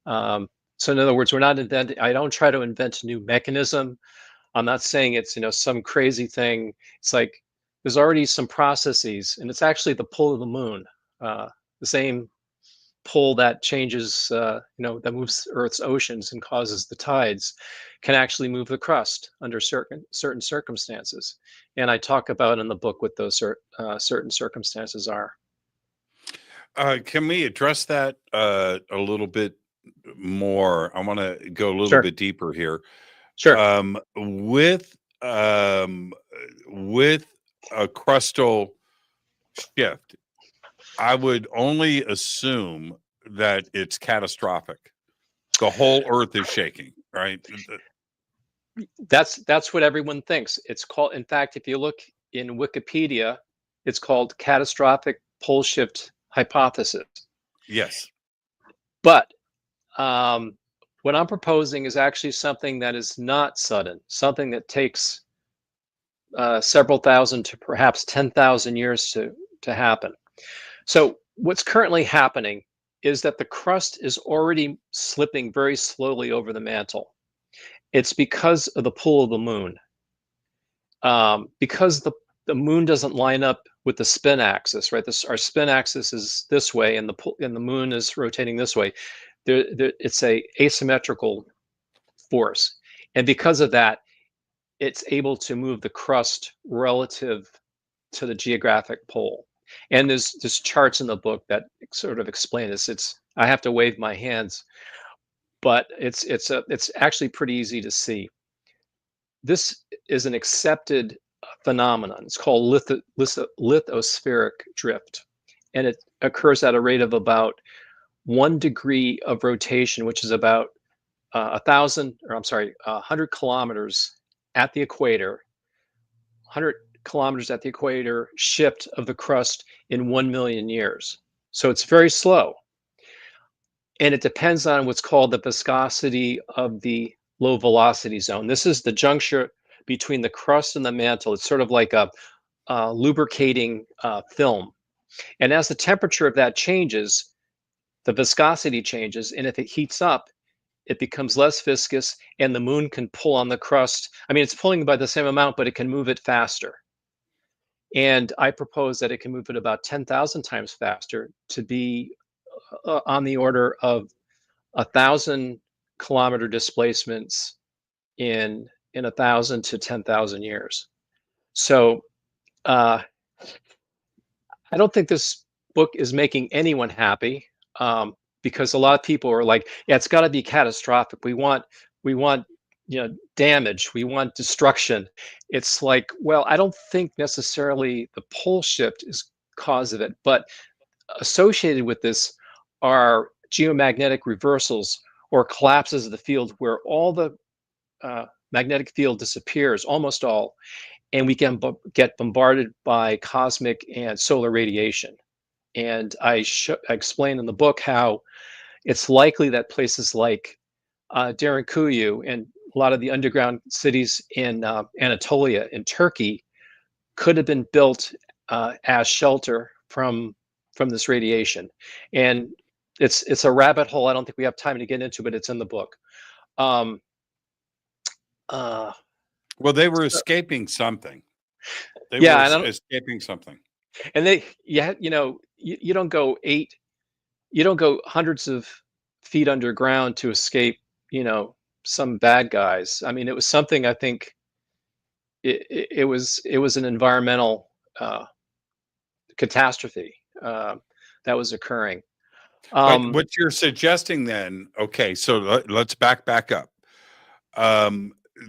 F: So in other words, I don't try to invent a new mechanism. I'm not saying it's some crazy thing. It's like there's already some processes, and it's actually the pull of the moon, the same pull that changes, that moves Earth's oceans and causes the tides, can actually move the crust under certain circumstances. And I talk about in the book what those certain circumstances are.
E: Can we address that a little bit more? I want to go a little bit deeper here.
F: Sure.
E: With a crustal shift, I would only assume that it's catastrophic. The whole Earth is shaking, right?
F: That's what everyone thinks. It's called, in fact, if you look in Wikipedia, it's called catastrophic pole shift hypothesis.
E: Yes.
F: But what I'm proposing is actually something that is not sudden, something that takes several thousand to perhaps 10,000 years to happen. So what's currently happening is that the crust is already slipping very slowly over the mantle. It's because of the pull of the moon. Because the moon doesn't line up with the spin axis, right? Our spin axis is this way, and the moon is rotating this way. It's a asymmetrical force, and because of that, it's able to move the crust relative to the geographic pole. And there's charts in the book that sort of explain this. I have to wave my hands, but it's actually pretty easy to see. This is an accepted phenomenon. It's called lithospheric drift, and it occurs at a rate of about 1 degree of rotation, which is about 100 kilometers at the equator. 100 kilometers at the equator shift of the crust in 1 million years. So it's very slow. And it depends on what's called the viscosity of the low velocity zone. This is the juncture between the crust and the mantle. It's sort of like a lubricating film. And as the temperature of that changes, the viscosity changes. And if it heats up, it becomes less viscous, and the moon can pull on the crust. I mean, it's pulling by the same amount, but it can move it faster. And I propose that it can move it about 10,000 times faster, to be on the order of 1,000 kilometer displacements in 1,000 to 10,000 years. So I don't think this book is making anyone happy, because a lot of people are like, yeah, it's got to be catastrophic. We want damage. We want destruction. It's like, well, I don't think necessarily the pole shift is cause of it, but associated with this are geomagnetic reversals or collapses of the field where all the magnetic field disappears, almost all, and we can get bombarded by cosmic and solar radiation. And I explain in the book how it's likely that places like Derinkuyu and a lot of the underground cities in Anatolia in Turkey could have been built as shelter from this radiation. And it's a rabbit hole I don't think we have time to get into, but it's in the book. Um, uh,
E: Well, they were escaping something. They
F: yeah,
E: were
F: and I don't,
E: escaping something.
F: and they yeah, you don't go you don't go hundreds of feet underground to escape, some bad guys. I mean, it was something, I think it was an environmental catastrophe that was occurring.
E: But
F: Um,
E: what you're suggesting then, okay, so let's back up.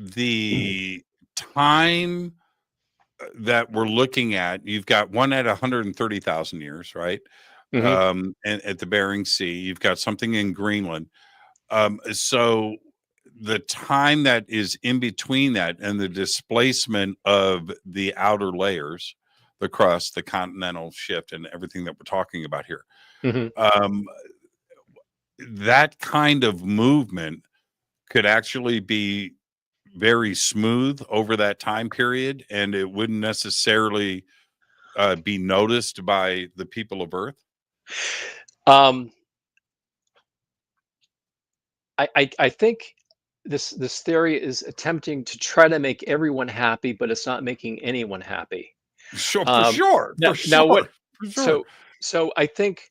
E: The time that we're looking at, you've got one at 130,000 years, right?
F: mhm.
E: And at the Bering Sea, you've got something in Greenland. So the time that is in between that and the displacement of the outer layers, the crust, the continental shift, and everything that we're talking about here,
F: Mhm.
E: um, that kind of movement could actually be very smooth over that time period, and it wouldn't necessarily be noticed by the people of Earth.
F: Um, I think this theory is attempting to try to make everyone happy, but it's not making anyone happy.
E: Sure, for
F: Um,
E: sure,
F: now,
E: for
F: now what?
E: sure, for sure.
F: So so I think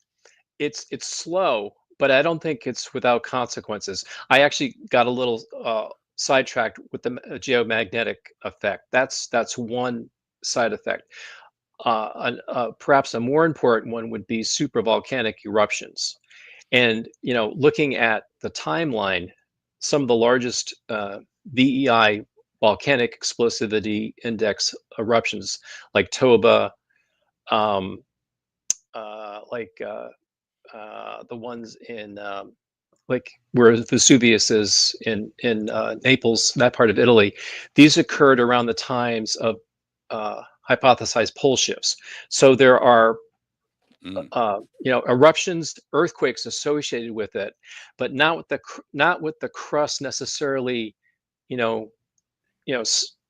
F: it's slow, but I don't think it's without consequences. I actually got a little sidetracked with the geomagnetic effect. That's one side effect. Perhaps a more important one would be supravolcanic eruptions. And looking at the timeline, some of the largest VEI volcanic explosivity index eruptions, like Toba, um, like the ones in like where Vesuvius is in Naples, that part of Italy, these occurred around the times of hypothesized pole shifts. So there are
E: Mm.
F: eruptions, earthquakes associated with it, but not with the crust necessarily, you know,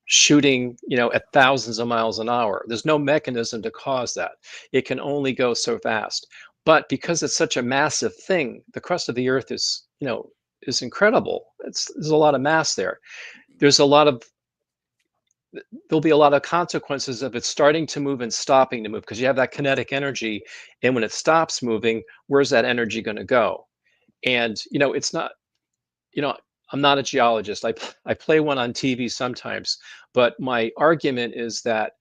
F: shooting, at thousands of miles an hour. There's no mechanism to cause that. It can only go so fast. But because it's such a massive thing, the crust of the Earth is incredible. There's a lot of mass there. There's a lot of there'll be a lot of consequences of it starting to move and stopping to move because you have that kinetic energy, and when it stops moving, where's that energy going to go? And it's not, you know I'm not a geologist. I play one on TV sometimes, but my argument is that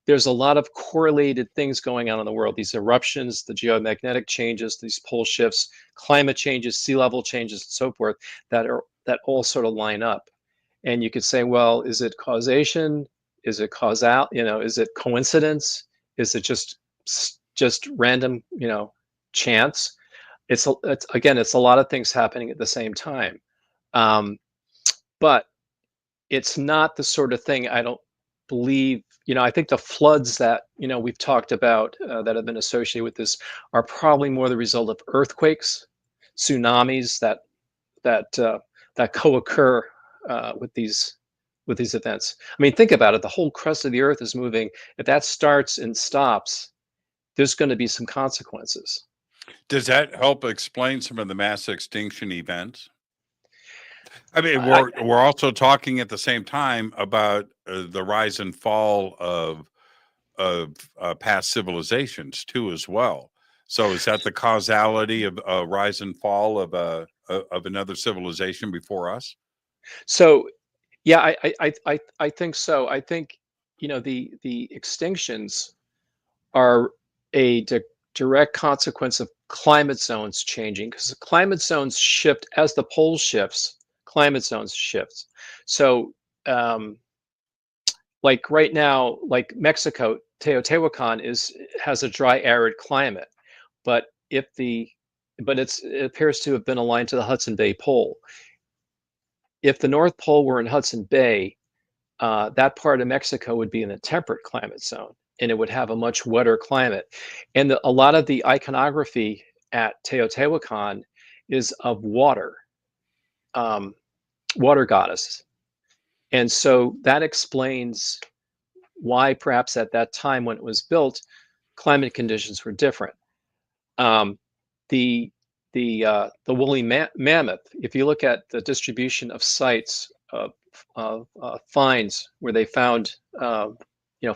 F: there's a lot of correlated things going on in the world, these eruptions, the geomagnetic changes, these pole shifts, climate changes, sea level changes, and so forth, that all sort of line up. And you could say, well, is it causation? Is it causal? Is it coincidence? Is it just random, chance? It's again, it's a lot of things happening at the same time. Um, but it's not the sort of thing, I don't believe. I think the floods that we've talked about that have been associated with this are probably more the result of earthquakes, tsunamis that co-occur with these events. I mean, think about it. The whole crust of the Earth is moving. If that starts and stops, there's going to be some consequences.
E: Does that help explain some of the mass extinction events? I mean,
F: I,
E: we're also talking at the same time about the rise and fall of past civilizations too, as well. So, is that the causality of a rise and fall of another civilization before us?
F: so yeah, I think so. I think the extinctions are a direct consequence of climate zones changing, because the climate zones shift as the pole shifts, climate zones shifts. So like right now, like Mexico, Teotihuacan has a dry, arid climate, but it appears to have been aligned to the Hudson Bay Pole. If the North Pole were in Hudson Bay, that part of Mexico would be in a temperate climate zone, and it would have a much wetter climate. And a lot of the iconography at Teotihuacan is of water, water goddess. And so that explains why perhaps at that time when it was built, climate conditions were different. The woolly mammoth, if you look at the distribution of sites of finds where they found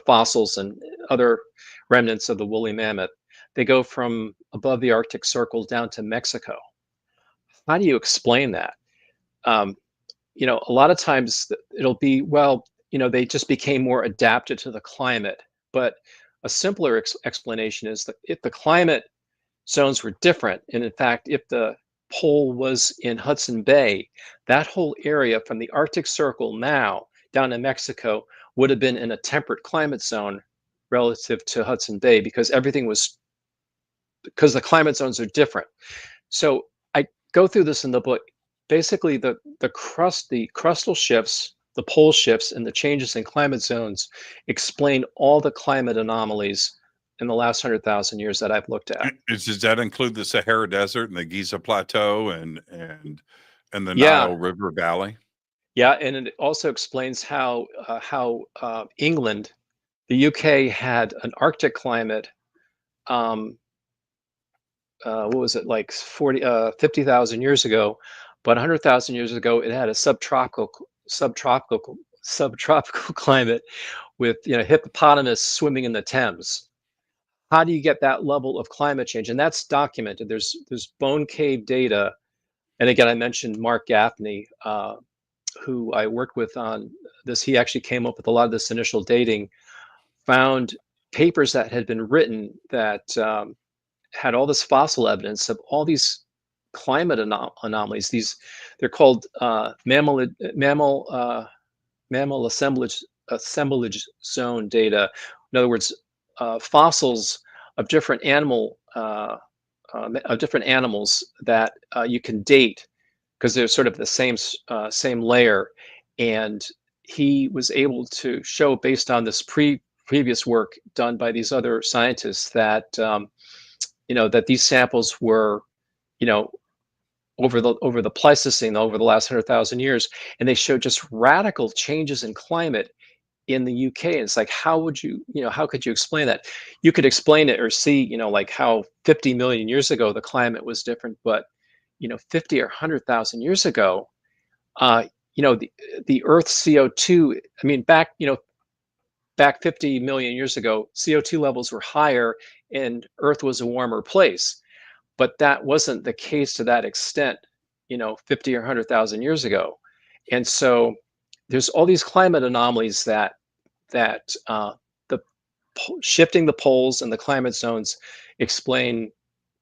F: fossils and other remnants of the woolly mammoth, they go from above the Arctic Circle down to Mexico. How do you explain that? A lot of times it'll be, well, they just became more adapted to the climate. But a simpler explanation is that if the climate zones were different, and in fact, if the pole was in Hudson Bay, that whole area from the Arctic Circle now down in Mexico would have been in a temperate climate zone relative to Hudson Bay, because the climate zones are different. So I go through this in the book. Basically, the crustal shifts, the pole shifts, and the changes in climate zones explain all the climate anomalies in the last 100,000 years that I've looked at.
E: Does that include the Sahara Desert and the Giza Plateau and the
F: Yeah.
E: Nile River Valley?
F: Yeah, and it also explains how England, the UK, had an Arctic climate. What was it, like 50,000 years ago? But 100,000 years ago, it had a subtropical climate with hippopotamus swimming in the Thames. How do you get that level of climate change? And that's documented. There's bone cave data. And again, I mentioned Mark Gaffney, who I worked with on this. He actually came up with a lot of this initial dating, found papers that had been written that had all this fossil evidence of all these climate anomalies. They're called mammal assemblage zone data. In other words, fossils of different animals that you can date, because they're sort of the same layer. And he was able to show, based on this previous work done by these other scientists, that that these samples were over the Pleistocene, over the last 100,000 years, and they showed just radical changes in climate in the UK. And it's like, how could you explain that? You could explain it or see, like how 50 million years ago the climate was different, but 50 or 100,000 years ago, the Earth's CO2. I mean, back 50 million years ago, CO2 levels were higher and Earth was a warmer place. But that wasn't the case to that extent, 50 or 100,000 years ago. And so there's all these climate anomalies that the shifting the poles and the climate zones explain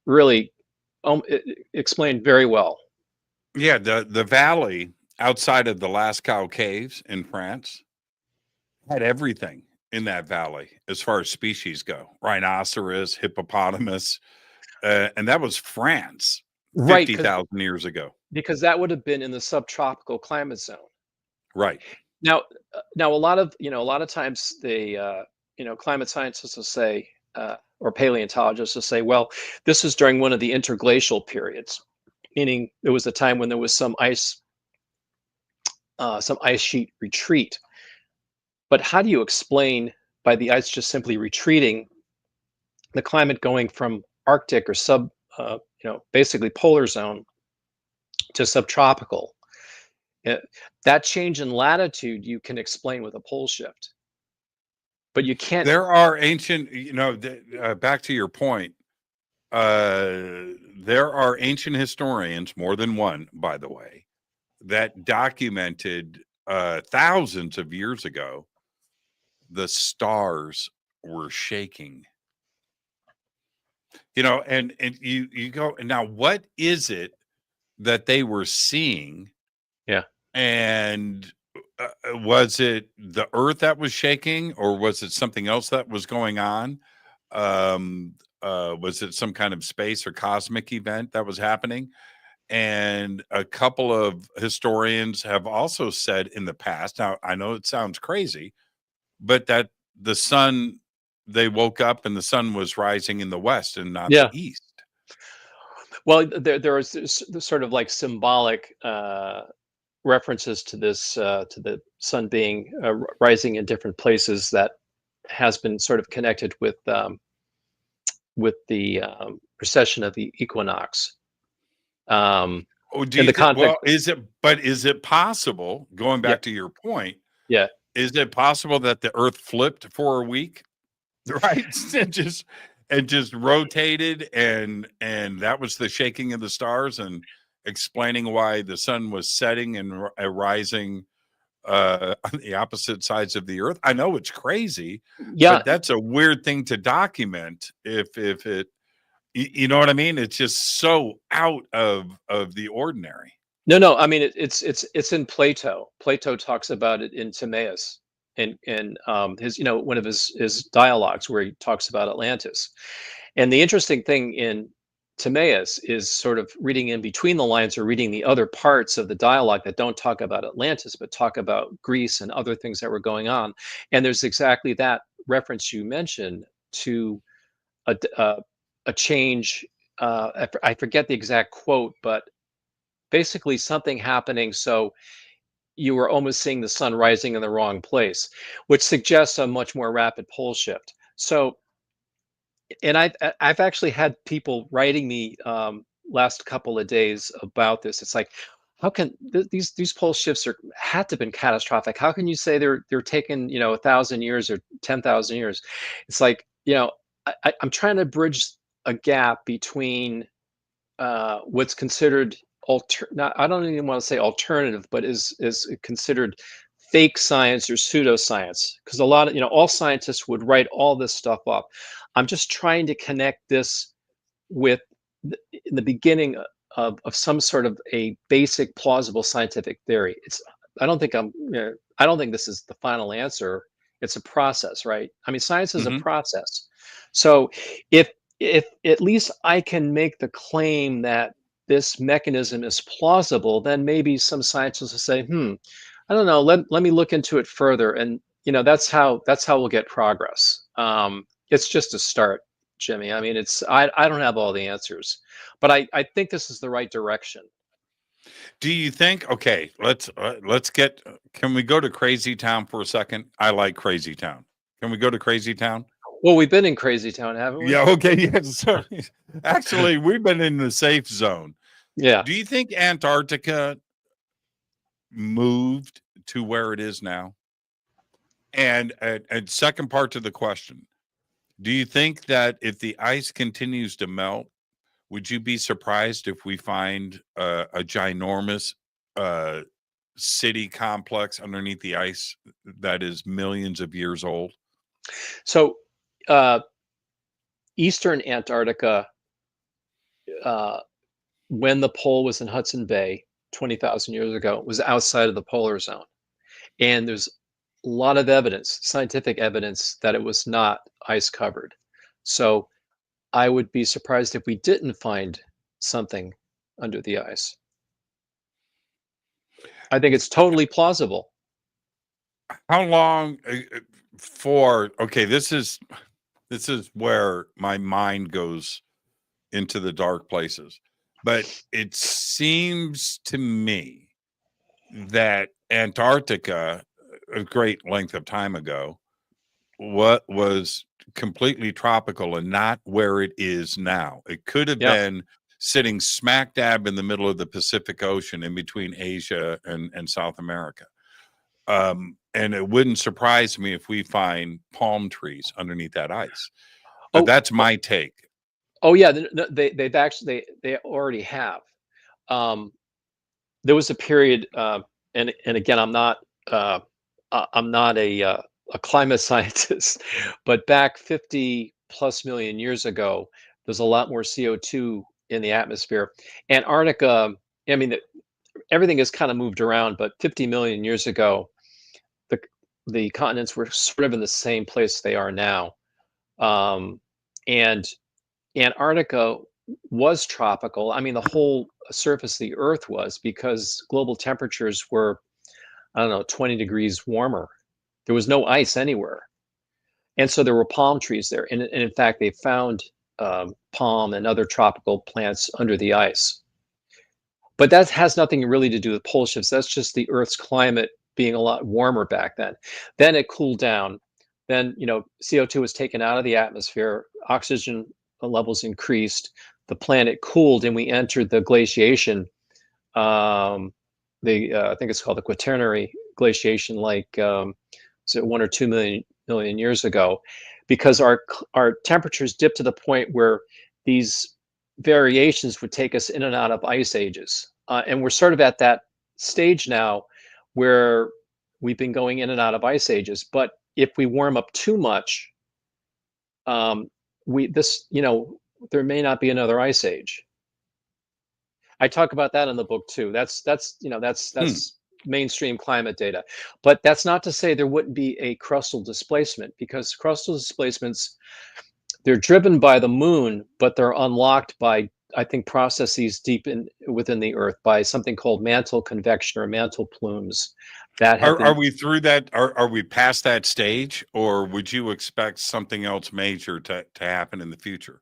F: very well.
E: Yeah, the valley outside of the Lascaux caves in France had everything in that valley as far as species go: rhinoceros, hippopotamus. And that was France 50,000 years ago.
F: Because that would have been in the subtropical climate zone.
E: Right.
F: Now a lot of times the climate scientists will say, or paleontologists will say, well, this was during one of the interglacial periods, meaning there was a time when there was some ice sheet retreat. But how do you explain, by the ice just simply retreating, the climate going from Arctic or basically polar zone to subtropical? That change in latitude you can explain with a pole shift, but you can't.
E: There are ancient, back to your point, there are ancient historians, more than one, by the way, that documented thousands of years ago the stars were shaking and you go, and now what is it that they were seeing?
F: Yeah.
E: And was it the earth that was shaking, or was it something else that was going on? Was it some kind of space or cosmic event that was happening? And a couple of historians have also said in the past, now I know it sounds crazy, but that the sun, they woke up and the sun was rising in the west and not the
F: Yeah.
E: east.
F: Well, there is this sort of like symbolic references to this to the sun being rising in different places that has been sort of connected with the precession of the equinox.
E: Oh, do
F: In
E: you
F: the
E: think? Well,
F: context,
E: is it possible? Going
F: yeah,
E: back to your point,
F: yeah,
E: is it possible that the Earth flipped for a week, right, and just rotated, and that was the shaking of the stars, and explaining why the sun was setting and rising on the opposite sides of the Earth? I know it's crazy,
F: yeah.
E: but that's a weird thing to document. If it, you know what I mean? It's just so out of the ordinary.
F: No. I mean, it's in Plato. Plato talks about it in Timaeus, and his one of his dialogues where he talks about Atlantis. And the interesting thing in Timaeus is sort of reading in between the lines or reading the other parts of the dialogue that don't talk about Atlantis, but talk about Greece and other things that were going on. And there's exactly that reference you mentioned to a change. I forget the exact quote, but basically something happening. So you were almost seeing the sun rising in the wrong place, which suggests a much more rapid pole shift. So, and I've actually had people writing me last couple of days about this. It's like, how can these pole shifts had to have been catastrophic? How can you say they're taking 1,000 years or 10,000 years? It's like I'm trying to bridge a gap between what's considered not, I don't even want to say alternative, but is considered fake science or pseudoscience, because a lot of all scientists would write all this stuff up. I'm just trying to connect this with in the beginning of some sort of a basic plausible scientific theory. I don't think I don't think this is the final answer. It's a process, right? I mean, science is a
E: Hmm.
F: process. So if if at least I can make the claim that this mechanism is plausible, then maybe some scientists will say, I don't know, let me look into it further. And that's how we'll get progress. It's just a start, Jimmy. I mean, I don't have all the answers, but I think this is the right direction.
E: Do you think? Okay, let's get. Can we go to Crazy Town for a second? I like Crazy Town. Can we go to Crazy Town?
F: Well, we've been in Crazy Town, haven't we?
E: Yeah. Okay. Yeah. So, actually, we've been in the safe zone.
F: Yeah.
E: Do you think Antarctica moved to where it is now? And second part to the question: do you think that if the ice continues to melt, would you be surprised if we find a ginormous uh, city complex underneath the ice that is millions of years old?
F: So, uh, Eastern Antarctica, uh, when the pole was in Hudson Bay 20,000 years ago, was outside of the polar zone. And there's a lot of evidence, scientific evidence, that it was not ice covered. So I would be surprised if we didn't find something under the ice. I think it's totally plausible.
E: How long for? Okay, this is where my mind goes into the dark places. But it seems to me that Antarctica, a great length of time ago, what was completely tropical and not where it is now. It could have
F: Yeah.
E: been sitting smack dab in the middle of the Pacific Ocean in between Asia and South America. And it wouldn't surprise me if we find palm trees underneath that ice.
F: Oh,
E: That's my take.
F: oh yeah. They've actually they already have. Um, there was a period, and again, I'm not a climate scientist, but back 50 plus million years ago, There's a lot more CO2 in the atmosphere. Antarctica, I mean, everything has kind of moved around, but 50 million years ago, the continents were sort of in the same place they are now. And Antarctica was tropical. I mean, the whole surface of the Earth was, because global temperatures were, I don't know, 20 degrees warmer. There was no ice anywhere. And so there were palm trees there. And in fact, they found palm and other tropical plants under the ice. But that has nothing really to do with pole shifts. That's just the Earth's climate being a lot warmer back then. Then it cooled down. Then, CO2 was taken out of the atmosphere. Oxygen levels increased. The planet cooled, and we entered the glaciation. I think it's called the Quaternary glaciation, like is it 1 or 2 million years ago, because our temperatures dipped to the point where these variations would take us in and out of ice ages. And we're sort of at that stage now where we've been going in and out of ice ages. But if we warm up too much, there may not be another ice age. I talk about that in the book too. That's mainstream climate data. But that's not to say there wouldn't be a crustal displacement, because crustal displacements, they're driven by the moon, but they're unlocked by, I think, processes deep within the Earth, by something called mantle convection or mantle plumes.
E: Are we through that? Are we past that stage, or would you expect something else major to happen in the future?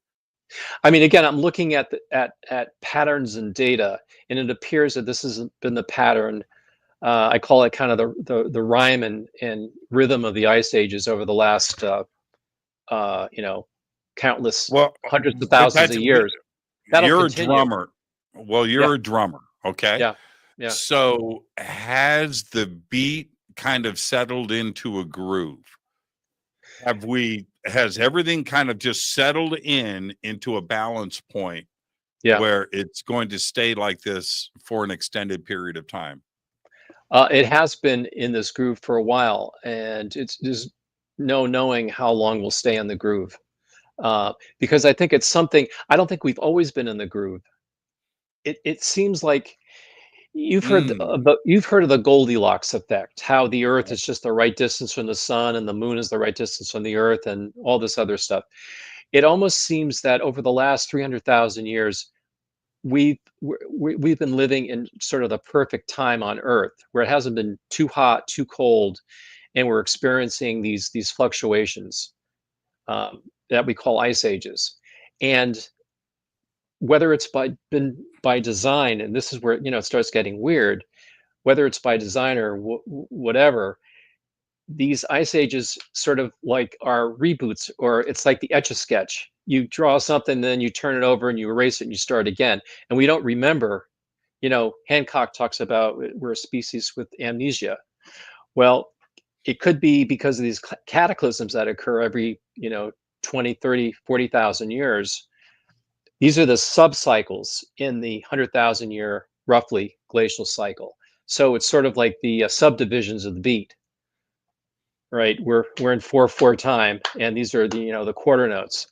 F: I mean, again, I'm looking at patterns and data, and it appears that this has been the pattern. I call it kind of the rhyme and rhythm of the ice ages over the last countless hundreds of thousands of years.
E: You're a drummer. Well, you're a drummer, okay?
F: Yeah. Yeah.
E: So has the beat kind of settled into a groove? Has everything kind of just settled into a balance point where it's going to stay like this for an extended period of time?
F: It has been in this groove for a while, and there's no knowing how long we'll stay in the groove. Because I think it's something, I don't think we've always been in the groove. It seems like you've heard of the Goldilocks effect, how the Earth is just the right distance from the sun and the moon is the right distance from the Earth and all this other stuff. It almost seems that over the last 300,000 years, we've been living in sort of the perfect time on Earth, where it hasn't been too hot, too cold, and we're experiencing these fluctuations that we call ice ages. And whether it's by design, and this is where it starts getting weird, whether it's by design or whatever, these ice ages sort of like are reboots, or it's like the Etch-a-Sketch. You draw something, then you turn it over and you erase it and you start again. And we don't remember. Hancock talks about we're a species with amnesia. Well, it could be because of these cataclysms that occur every 20, 30, 40,000 years. These are the subcycles in the 100,000 year, roughly, glacial cycle. So it's sort of like the subdivisions of the beat, right? We're in 4/4 time, and these are the quarter notes,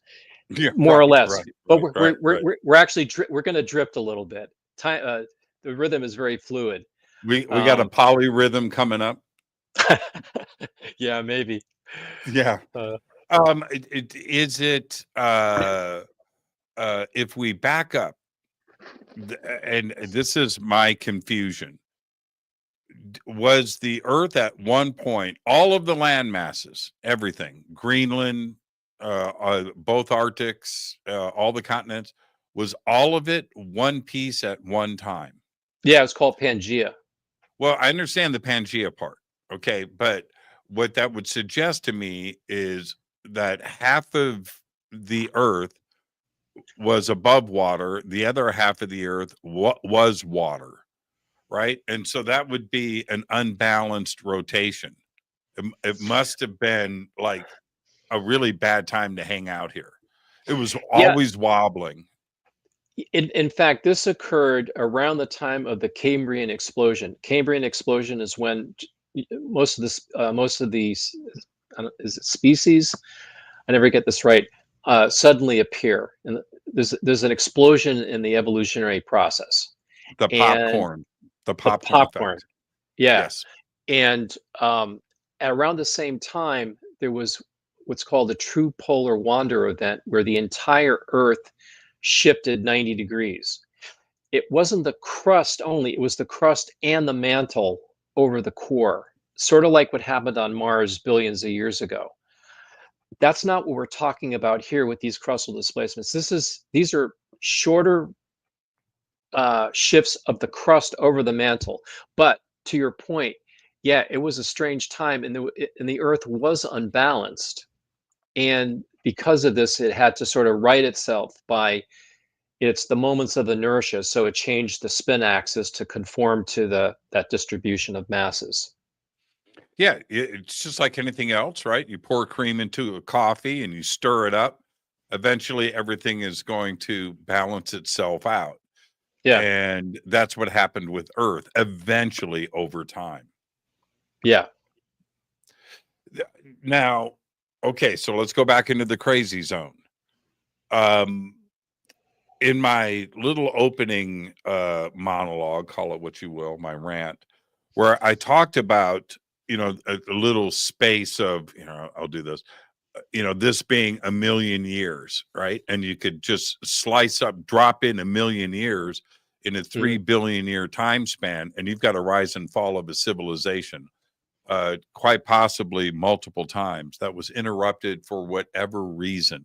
F: more or less. But we're actually we're going to drift a little bit. Time, the rhythm is very fluid.
E: We got a polyrhythm coming up.
F: Yeah, maybe.
E: Yeah. If we back up, and this is my confusion, was the Earth at one point, all of the land masses, everything, Greenland, both Arctics, all the continents, was all of it one piece at one time?
F: Yeah, it's called Pangea.
E: Well, I understand the Pangea part, okay, but what that would suggest to me is that half of the Earth was above water, the other half of the Earth was water, right? And so that would be an unbalanced rotation. It must have been like a really bad time to hang out here. It was always wobbling.
F: In fact, this occurred around the time of the Cambrian explosion. Cambrian explosion is when most of these is it species? I never get this right. suddenly appear, and there's an explosion in the evolutionary process.
E: The
F: And
E: popcorn, the
F: the
E: popcorn
F: popcorn,
E: effect.
F: yeah.
E: Yes.
F: And around the same time, there was what's called a true polar wander event, where the entire Earth shifted 90 degrees. It wasn't the crust only, it was the crust and the mantle over the core, sort of like what happened on Mars billions of years ago. That's not what we're talking about here with these crustal displacements. These are shorter shifts of the crust over the mantle. But to your point, yeah, it was a strange time, and the Earth was unbalanced, and because of this, it had to sort of right itself by it's the moments of inertia. So it changed the spin axis to conform to that distribution of masses.
E: Yeah, it's just like anything else, right? You pour cream into a coffee and you stir it up. Eventually, everything is going to balance itself out.
F: Yeah,
E: And that's what happened with Earth eventually over time.
F: yeah.
E: Now, okay, so let's go back into the crazy zone. In my little opening monologue, call it what you will, my rant, where I talked about, a little space of, I'll do this, this being a million years, right? And you could just drop in a million years in a 3 billion year time span, and you've got a rise and fall of a civilization, quite possibly multiple times, that was interrupted for whatever reason.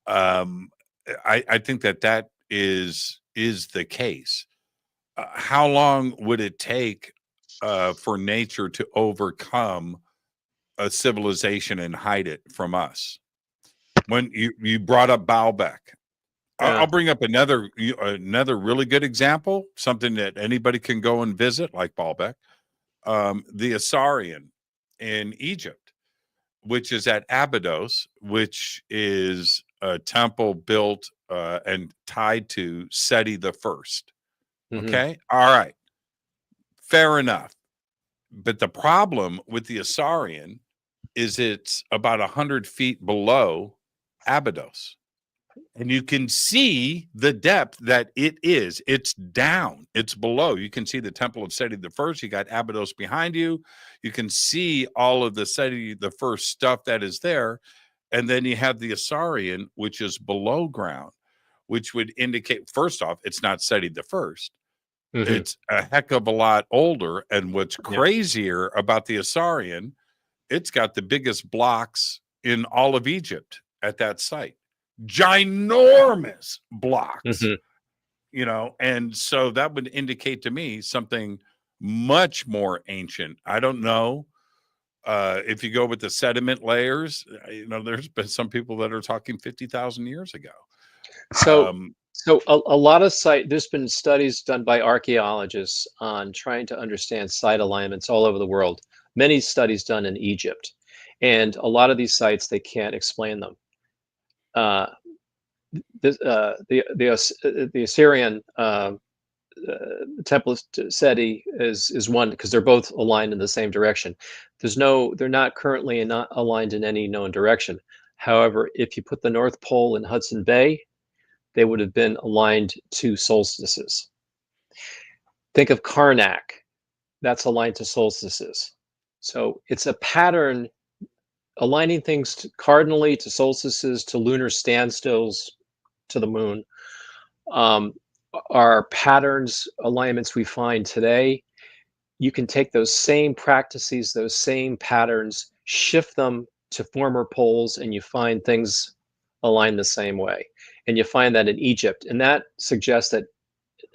E: I think that is the case. How long would it take for nature to overcome a civilization and hide it from us? When you brought up Baalbek,
F: Yeah.
E: I'll bring up another really good example, something that anybody can go and visit, like Baalbek, the Assyrian in Egypt, which is at Abydos, which is a temple built and tied to Seti the First. Okay, all right, fair enough. But the problem with the Assyrian is it's about 100 feet below Abydos. And you can see the depth that it is. It's down. It's below. You can see the Temple of Seti the First. You got Abydos behind you. You can see all of the Seti the First stuff that is there. And then you have the Assyrian, which is below ground, which would indicate, first off, it's not Seti the First. It's a heck of a lot older. And what's crazier about the Assyrian, it's got the biggest blocks in all of Egypt at that site. Ginormous blocks, and so that would indicate to me something much more ancient. I don't know if you go with the sediment layers, there's been some people that are talking 50,000 years ago.
F: So a lot of there's been studies done by archaeologists on trying to understand site alignments all over the world. Many studies done in Egypt, and a lot of these sites, they can't explain them. The Assyrian Temple of Seti is one, because they're both aligned in the same direction. They're not currently not aligned in any known direction. However, if you put the North Pole in Hudson Bay, they would have been aligned to solstices. Think of Karnak, that's aligned to solstices. So it's a pattern, aligning things cardinally to solstices, to lunar standstills, to the moon, are patterns, alignments we find today. You can take those same practices, those same patterns, shift them to former poles, and you find things align the same way. And you find that in Egypt, and that suggests that,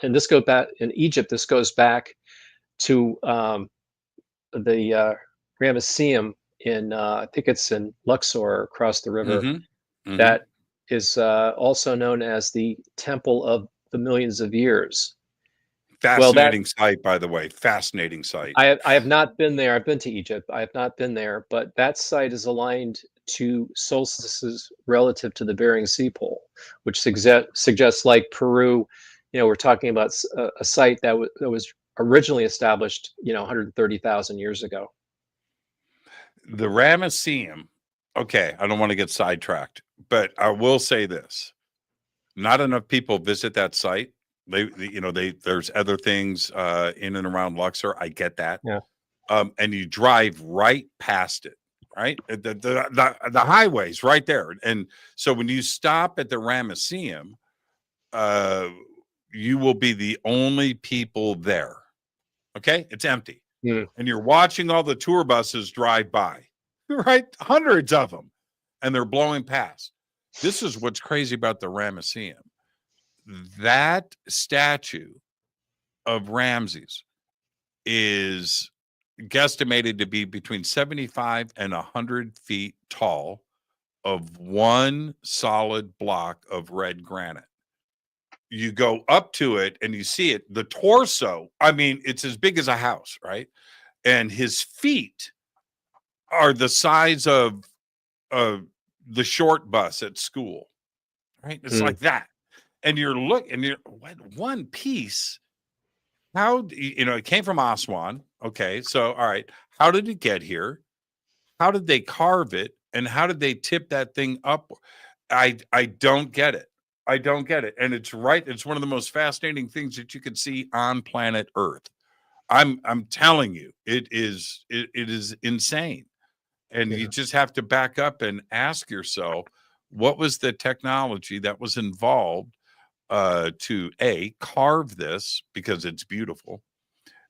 F: and this goes back in Egypt, this goes back to the Ramesseum in I think it's in Luxor, across the river. That is also known as the Temple of the Millions of Years.
E: Fascinating site, by the way. Fascinating site.
F: I have not been there. I've been to Egypt. I have not been there, but that site is aligned to solstices relative to the Bering Sea pole, which suggests, like Peru, we're talking about a site that was originally established, 130,000 years ago.
E: The Ramesseum. Okay, I don't want to get sidetracked. but I will say this: not enough people visit that site. There's other things in and around Luxor. I get that.
F: Yeah.
E: And you drive right past it, right? The highway's right there. And so when you stop at the Ramesseum, you will be the only people there. Okay? It's empty.
F: Mm.
E: And you're watching all the tour buses drive by, right? Hundreds of them. And they're blowing past. This is what's crazy about the Ramesseum. That statue of Ramses is guesstimated to be between 75 and 100 feet tall, of one solid block of red granite. You go up to it and you see it, the torso, I mean, it's as big as a house, right? And his feet are the size of the short bus at school, right? It's like that. And you're one piece. How, it came from Aswan. Okay. So, all right. How did it get here? How did they carve it? And how did they tip that thing up? I don't get it. I don't get it. And it's one of the most fascinating things that you could see on planet Earth. I'm telling you, it is insane. And you just have to back up and ask yourself, what was the technology that was involved to carve this, because it's beautiful,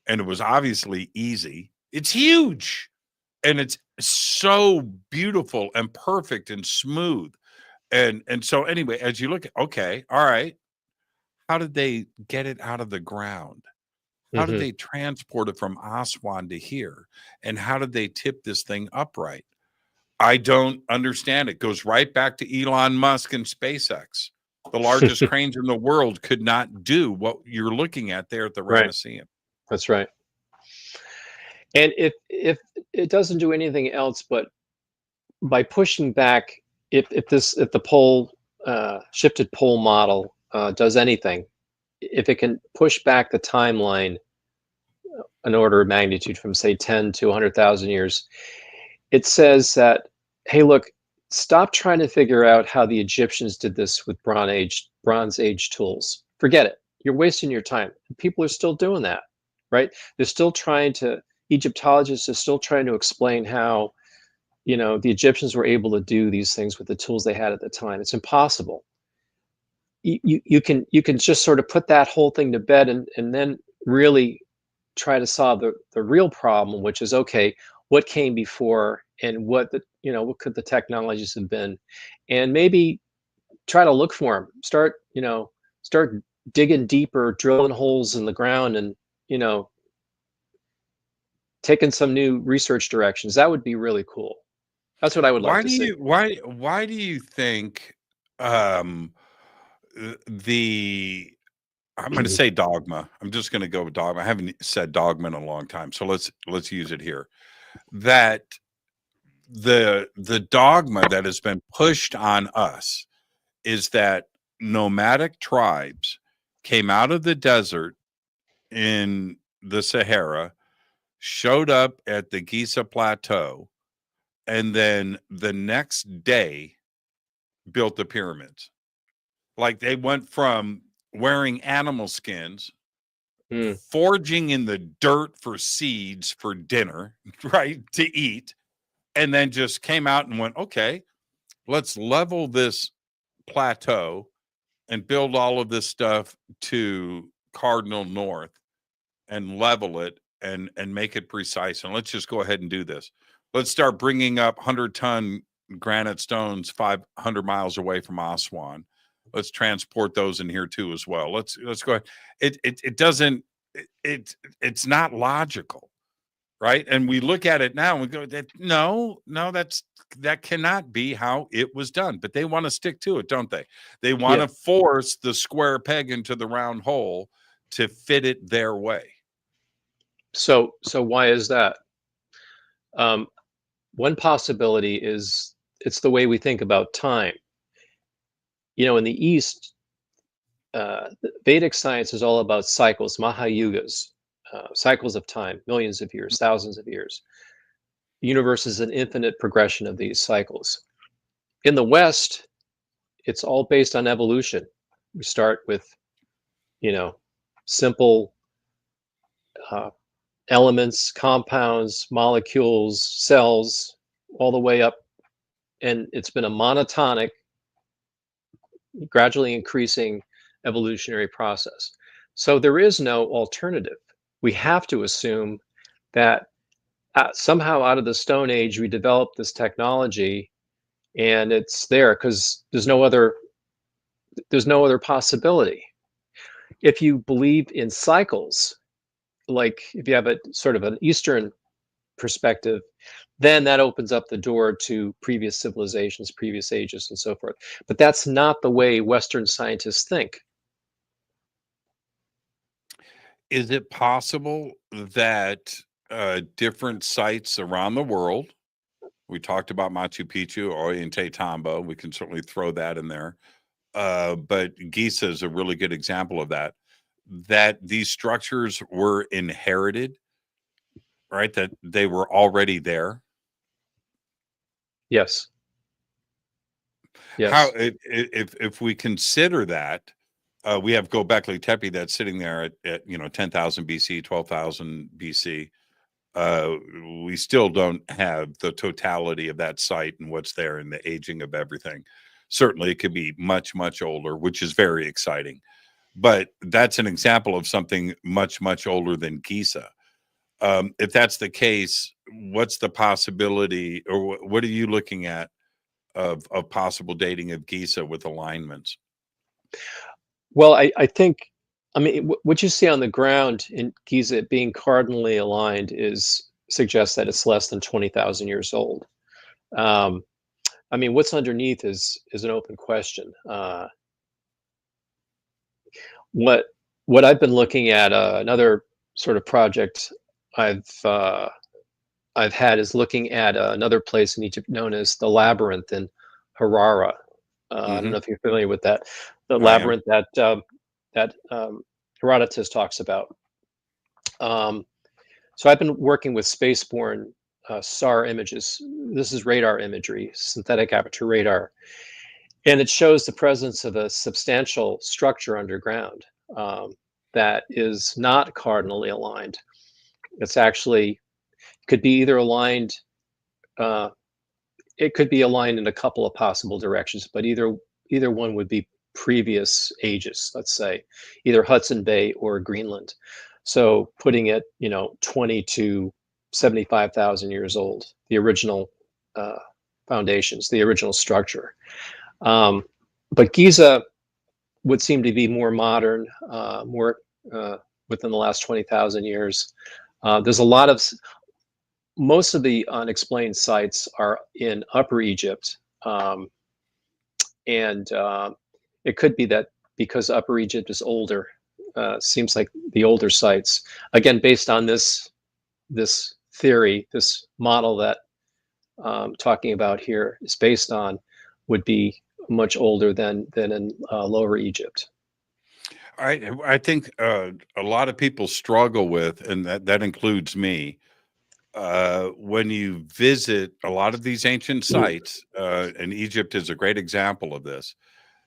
E: and it was obviously easy. It's huge, and it's so beautiful and perfect and smooth. And so anyway, as you look at, okay, all right, how did they get it out of the ground? How did they transport it from Aswan to here? And how did they tip this thing upright? I don't understand. It goes right back to Elon Musk and SpaceX. The largest cranes in the world could not do what you're looking at there at the Ramesseum.
F: Right. That's right. And if it doesn't do anything else, but by pushing back, if the pole shifted pole model does anything, if it can push back the timeline an order of magnitude from, say, 10 to 100,000 years, it says that, hey, look, stop trying to figure out how the Egyptians did this with Bronze Age tools. Forget it. You're wasting your time. People are still doing that, right? They're still Egyptologists are still trying to explain how, the Egyptians were able to do these things with the tools they had at the time. It's impossible. You can just sort of put that whole thing to bed and then really try to solve the real problem, which is, okay, what came before, and what could the technologies have been, and maybe try to look for them. Start digging deeper, drilling holes in the ground, and taking some new research directions. That would be really cool. That's what I would like to see.
E: Why do you think I'm going to say dogma. I'm just going to go with dogma. I haven't said dogma in a long time, so let's use it here. That the dogma that has been pushed on us is that nomadic tribes came out of the desert in the Sahara, showed up at the Giza Plateau, and then the next day built the pyramids. Like, they went from wearing animal skins, foraging in the dirt for seeds for dinner, right, to eat, and then just came out and went, okay, let's level this plateau and build all of this stuff to cardinal north and level it and make it precise. And let's just go ahead and do this. Let's start bringing up 100-ton granite stones 500 miles away from Aswan. Let's transport those in here too as well. Let's go ahead. It's not logical, right? And we look at it now and we go, that cannot be how it was done. But they want to stick to it, don't they? They want to force the square peg into the round hole to fit it their way.
F: So why is that? One possibility is it's the way we think about time. In the East, Vedic science is all about cycles, Mahayugas, cycles of time, millions of years, thousands of years. The universe is an infinite progression of these cycles. In the West, it's all based on evolution. We start with, simple elements, compounds, molecules, cells, all the way up. And it's been a monotonic, gradually increasing evolutionary process. So there is no alternative. We have to assume that somehow out of the Stone Age, we developed this technology, and it's there because there's no other possibility. If you believe in cycles, like if you have a sort of an Eastern perspective, then that opens up the door to previous civilizations, previous ages, and so forth. But that's not the way Western scientists think.
E: Is it possible that different sites around the world, we talked about Machu Picchu, Ollantaytambo, we can certainly throw that in there, but Giza is a really good example of that, that these structures were inherited, right? That they were already there?
F: Yes. Yes.
E: How, if we consider that, we have Gobeklet Tepe that's sitting there at 10,000 BC, 12,000 BC. We still don't have the totality of that site and what's there and the aging of everything. Certainly, it could be much, much older, which is very exciting. But that's an example of something much, much older than Giza. If that's the case, what's the possibility, or what are you looking at of possible dating of Giza with alignments?
F: Well, I think, what you see on the ground in Giza being cardinally aligned suggests that it's less than 20,000 years old. What's underneath is an open question. What I've been looking at, another sort of project I've had is looking at another place in Egypt known as the Labyrinth in Harara. I don't know if you're familiar with that. The labyrinth that Herodotus talks about. So I've been working with spaceborne SAR images. This is radar imagery, synthetic aperture radar. And it shows the presence of a substantial structure underground that is not cardinally aligned. It's actually, could be either aligned, it could be aligned in a couple of possible directions, but either one would be previous ages, let's say, either Hudson Bay or Greenland. So putting it, 20 to 75,000 years old, the original foundations, the original structure. But Giza would seem to be more modern, more within the last 20,000 years. There's a lot of, most of the unexplained sites are in Upper Egypt. And it could be that because Upper Egypt is older, seems like the older sites, again, based on this theory, this model that I'm talking about here is based on, would be much older than in Lower Egypt.
E: I think a lot of people struggle with, and that includes me, when you visit a lot of these ancient sites, and Egypt is a great example of this,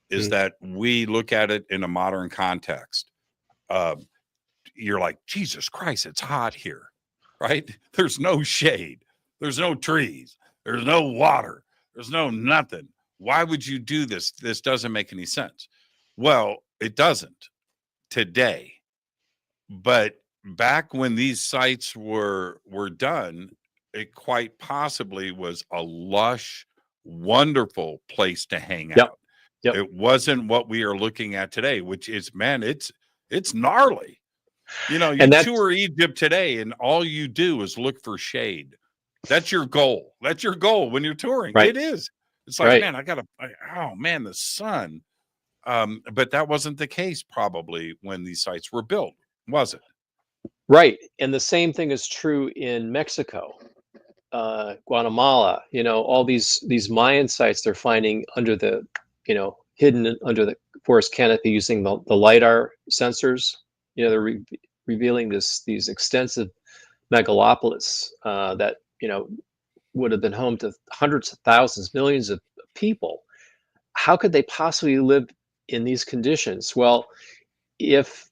E: is that we look at it in a modern context. You're like, Jesus Christ, it's hot here, right? There's no shade. There's no trees. There's no water. There's no nothing. Why would you do this? This doesn't make any sense. Well, it doesn't today. But back when these sites were done, it quite possibly was a lush, wonderful place to hang out.
F: Yep.
E: It wasn't what we are looking at today, which is, man, it's gnarly. You tour Egypt today and all you do is look for shade. That's your goal. That's your goal when you're touring.
F: Right.
E: It is. It's like, man, oh man, the sun. But that wasn't the case probably when these sites were built, was it?
F: Right. And the same thing is true in Mexico, Guatemala, all these Mayan sites they're finding under the, hidden under the forest canopy using the LiDAR sensors. They're revealing these extensive megalopolis that, would have been home to hundreds of thousands, millions of people. how could they possibly live in these conditions? Well, if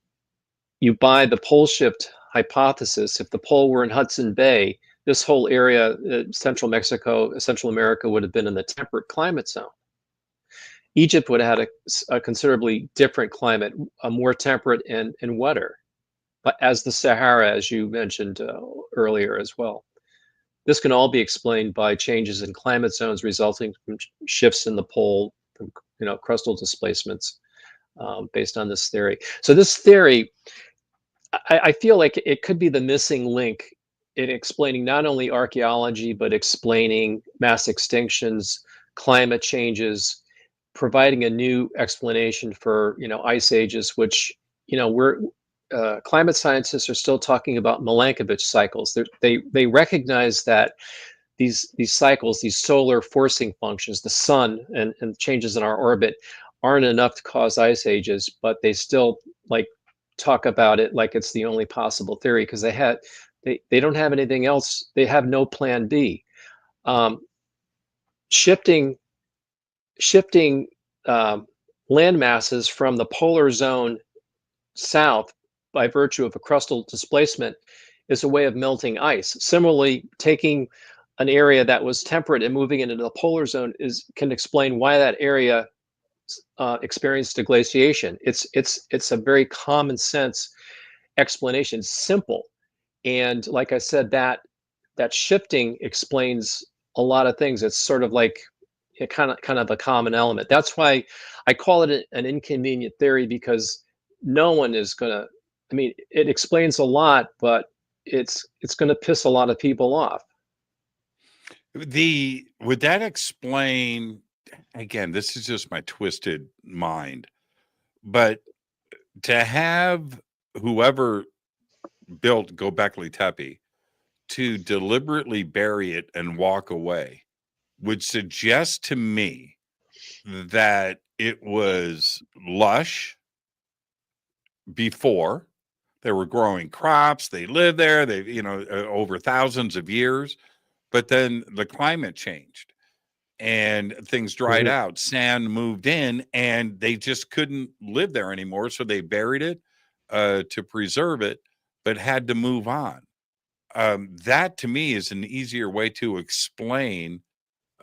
F: you buy the pole shift hypothesis, if the pole were in Hudson Bay, this whole area, central Mexico, Central America, would have been in the temperate climate zone. Egypt would have had a considerably different climate, a more temperate and wetter, but as the Sahara, as you mentioned earlier as well. This can all be explained by changes in climate zones resulting from shifts in the pole, from crustal displacements, based on this theory. So this theory, I feel like it could be the missing link in explaining not only archaeology, but explaining mass extinctions, climate changes, providing a new explanation for ice ages, which we're climate scientists are still talking about Milankovitch cycles. They recognize that these cycles, these solar forcing functions, the sun and changes in our orbit, aren't enough to cause ice ages, but they still talk about it like it's the only possible theory because they don't have anything else. They have no plan B. Shifting land masses from the polar zone south by virtue of a crustal displacement is a way of melting ice. Similarly, taking an area that was temperate and moving it into the polar zone can explain why that area experienced a glaciation. It's a very common sense explanation, simple, and like I said, that shifting explains a lot of things. It's sort of like kind of a common element. That's why I call it an inconvenient theory, because no one is gonna. I mean, it explains a lot, but it's gonna piss a lot of people off.
E: Would that explain? Again, this is just my twisted mind, but to have whoever built Gobekli Tepe to deliberately bury it and walk away would suggest to me that it was lush before. They were growing crops, they lived there, they over thousands of years, but then the climate changed and things dried out, sand moved in, and they just couldn't live there anymore, so they buried it to preserve it, but had to move on. That to me is an easier way to explain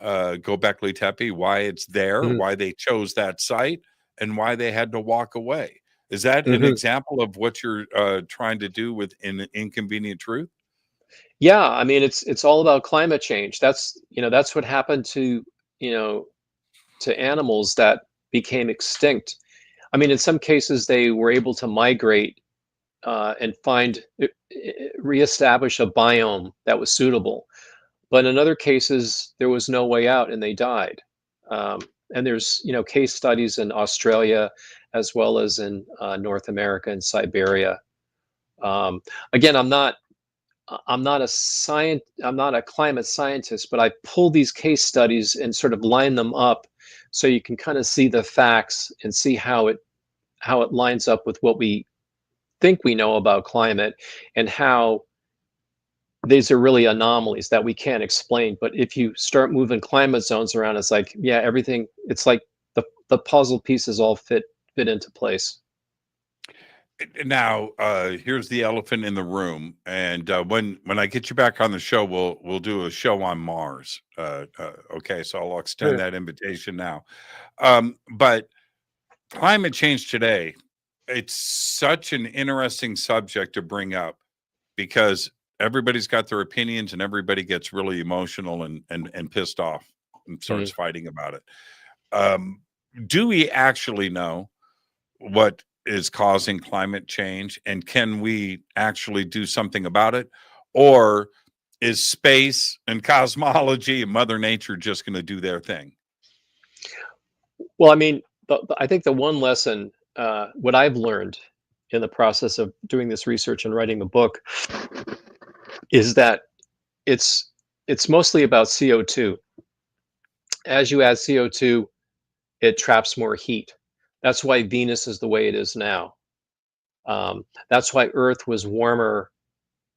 E: Gobekli Tepe, why it's there, why they chose that site, and why they had to walk away. Is that an example of what you're trying to do with an inconvenient truth?
F: Yeah, I mean, it's all about climate change. That's what happened to animals that became extinct. I mean, in some cases they were able to migrate and reestablish a biome that was suitable, but in other cases there was no way out and they died. And there's case studies in Australia as well as in North America and Siberia. Again, I'm not a climate scientist, but I pull these case studies and sort of line them up so you can kind of see the facts and see how it lines up with what we think we know about climate, and how these are really anomalies that we can't explain. But if you start moving climate zones around, it's like, yeah, everything, it's like the puzzle pieces all fit into place.
E: Now, here's the elephant in the room, and when I get you back on the show, we'll do a show on Mars. Okay, so I'll extend that invitation now. But climate change today, it's such an interesting subject to bring up because everybody's got their opinions and everybody gets really emotional and pissed off and starts fighting about it. Do we actually know what is causing climate change, and can we actually do something about it? Or is space and cosmology and Mother Nature just going to do their thing?
F: Well, I mean, I think the one lesson, what I've learned in the process of doing this research and writing the book, is that it's mostly about CO2. As you add CO2, it traps more heat. That's why Venus is the way it is now. That's why Earth was warmer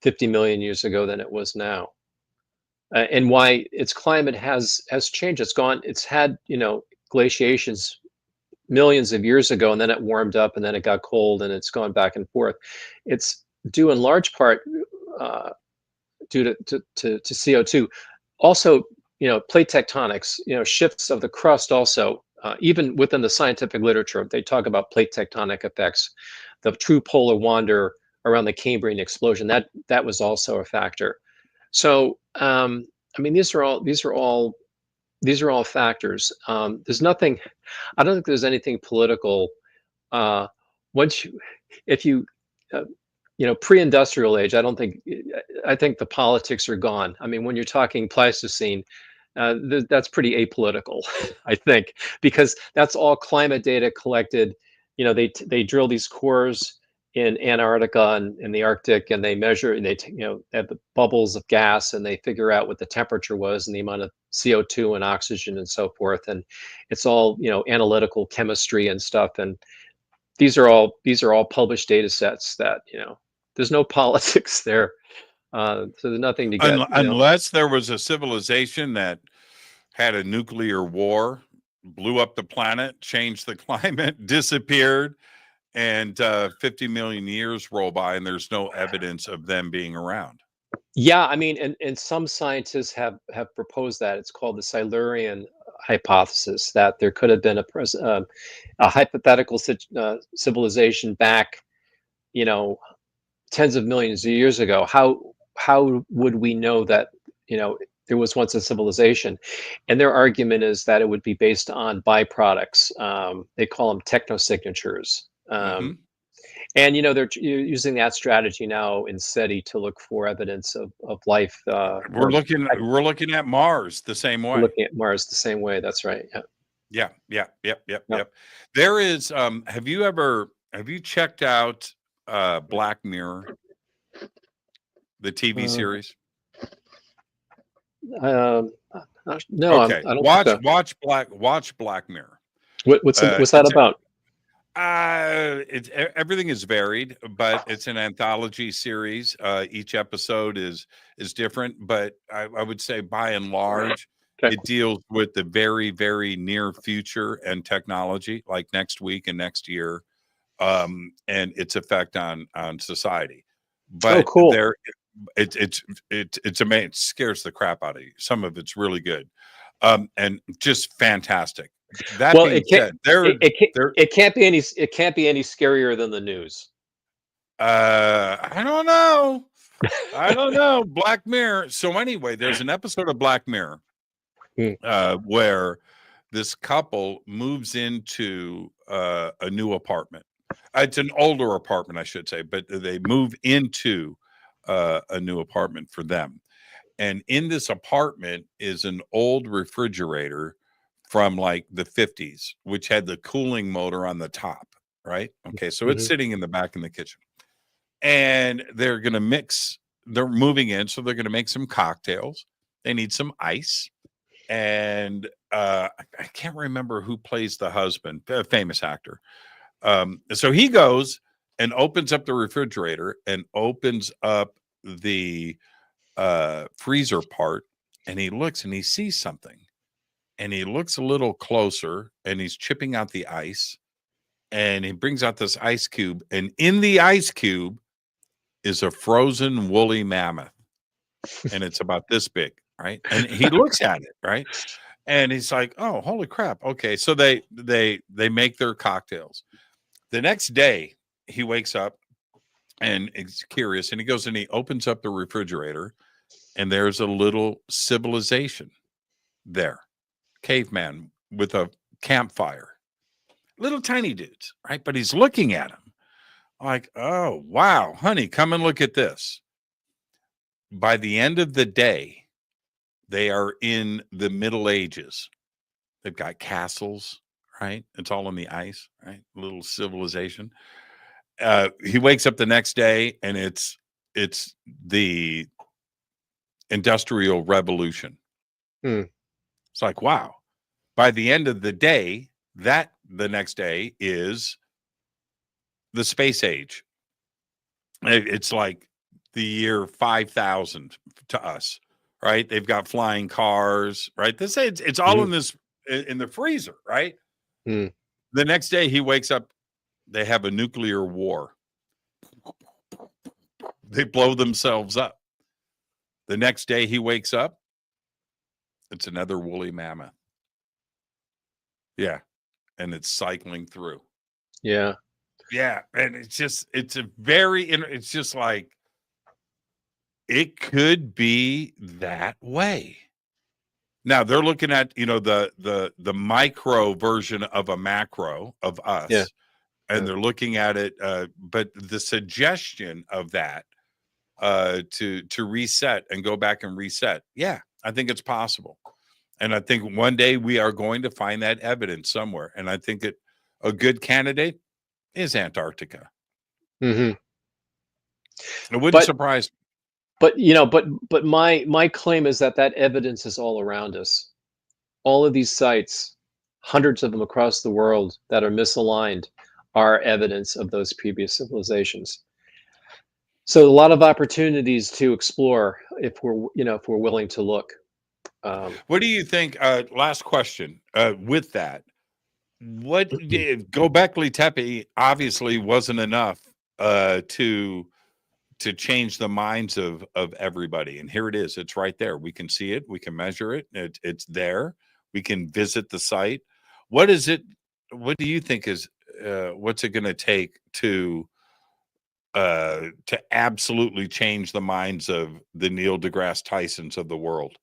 F: 50 million years ago than it was now. And why its climate has changed. It's had, glaciations millions of years ago, and then it warmed up, and then it got cold, and it's gone back and forth. It's due in large part due to CO2. Also, plate tectonics, shifts of the crust also, even within the scientific literature, they talk about plate tectonic effects. The true polar wander around the Cambrian explosion, that was also a factor. So, I mean, these are all factors. There's nothing, I don't think there's anything political. Once you, if you, pre-industrial age, I think the politics are gone. I mean, when you're talking Pleistocene, that's pretty apolitical, I think, because that's all climate data collected. They drill these cores in Antarctica and in the Arctic, and they measure, and they have the bubbles of gas, and they figure out what the temperature was and the amount of CO2 and oxygen and so forth. And it's all analytical chemistry and stuff. And these are all published data sets that there's no politics there. So there's nothing to get.
E: Unless there was a civilization that had a nuclear war, blew up the planet, changed the climate, disappeared, and 50 million years roll by, and there's no evidence of them being around.
F: Yeah, I mean, and some scientists have proposed that. It's called the Silurian hypothesis, that there could have been a hypothetical civilization back, tens of millions of years ago. How would we know that there was once a civilization? And their argument is that it would be based on byproducts. They call them technosignatures. And they're using that strategy now in SETI to look for evidence of life.
E: We're looking at Mars the same way.
F: We're looking at Mars the same way. That's right. Yeah.
E: Yep. There is. Have you checked out Black Mirror, the TV series?
F: No.
E: Okay.
F: I don't
E: Watch Black Mirror.
F: What's that about?
E: Everything is varied, but it's an anthology series. Each episode is different, but I would say by and large, it deals with the very, very near future and technology, like next week and next year, and its effect on society. But
F: cool.
E: It's amazing. It scares the crap out of you. Some of it's really good, and just fantastic. That being said,
F: it can't be any scarier than the news.
E: I don't know. Black Mirror. So anyway, there's an episode of Black Mirror where this couple moves into a new apartment. It's an older apartment, I should say, but they move into a new apartment for them. And in this apartment is an old refrigerator from like the 50s, which had the cooling motor on the top, right? Okay, so it's sitting in the back in the kitchen. And they're moving in, so they're going to make some cocktails. They need some ice. And I can't remember who plays the husband, a famous actor. So he goes and opens up the refrigerator and opens up the freezer part, and he looks and he sees something. And he looks a little closer, and he's chipping out the ice, and he brings out this ice cube, and in the ice cube is a frozen woolly mammoth, and it's about this big, right? And he looks at it, right? And he's like, "Oh, holy crap!" Okay, so they make their cocktails. The next day, he wakes up and is curious, and he goes and he opens up the refrigerator, and there's a little civilization there. Caveman with a campfire, little tiny dudes, right? But he's looking at him like, "Oh, wow, honey, come and look at this." By the end of the day, they are in the Middle Ages. They've got castles, right? It's all on the ice, right? Little civilization. He wakes up the next day, and it's the Industrial Revolution. It's like, wow. By the end of the day, the next day is the space age. It's like the year 5000 to us, right? They've got flying cars, right? It's all in this in the freezer, right?
F: Mm.
E: The next day he wakes up, they have a nuclear war. They blow themselves up. The next day he wakes up, it's another woolly mammoth. Yeah. And it's cycling through.
F: Yeah.
E: Yeah. And it's just like, it could be that way. Now they're looking at, the micro version of a macro of us.
F: Yeah.
E: And they're looking at it, but the suggestion of that to reset and go back and reset. Yeah, I think it's possible. And I think one day we are going to find that evidence somewhere. And I think a good candidate is Antarctica.
F: Mm-hmm.
E: It wouldn't surprise me.
F: But my claim is that evidence is all around us. All of these sites, hundreds of them across the world that are misaligned, are evidence of those previous civilizations. So a lot of opportunities to explore if we're willing to look.
E: What do you think? Last question. With that, what Gobekli Tepe obviously wasn't enough to change the minds of everybody, and here it is. It's right there. We can see it. We can measure it. It's there. We can visit the site. What is it? What do you think is? What's it going to take to absolutely change the minds of the Neil deGrasse Tysons of the world?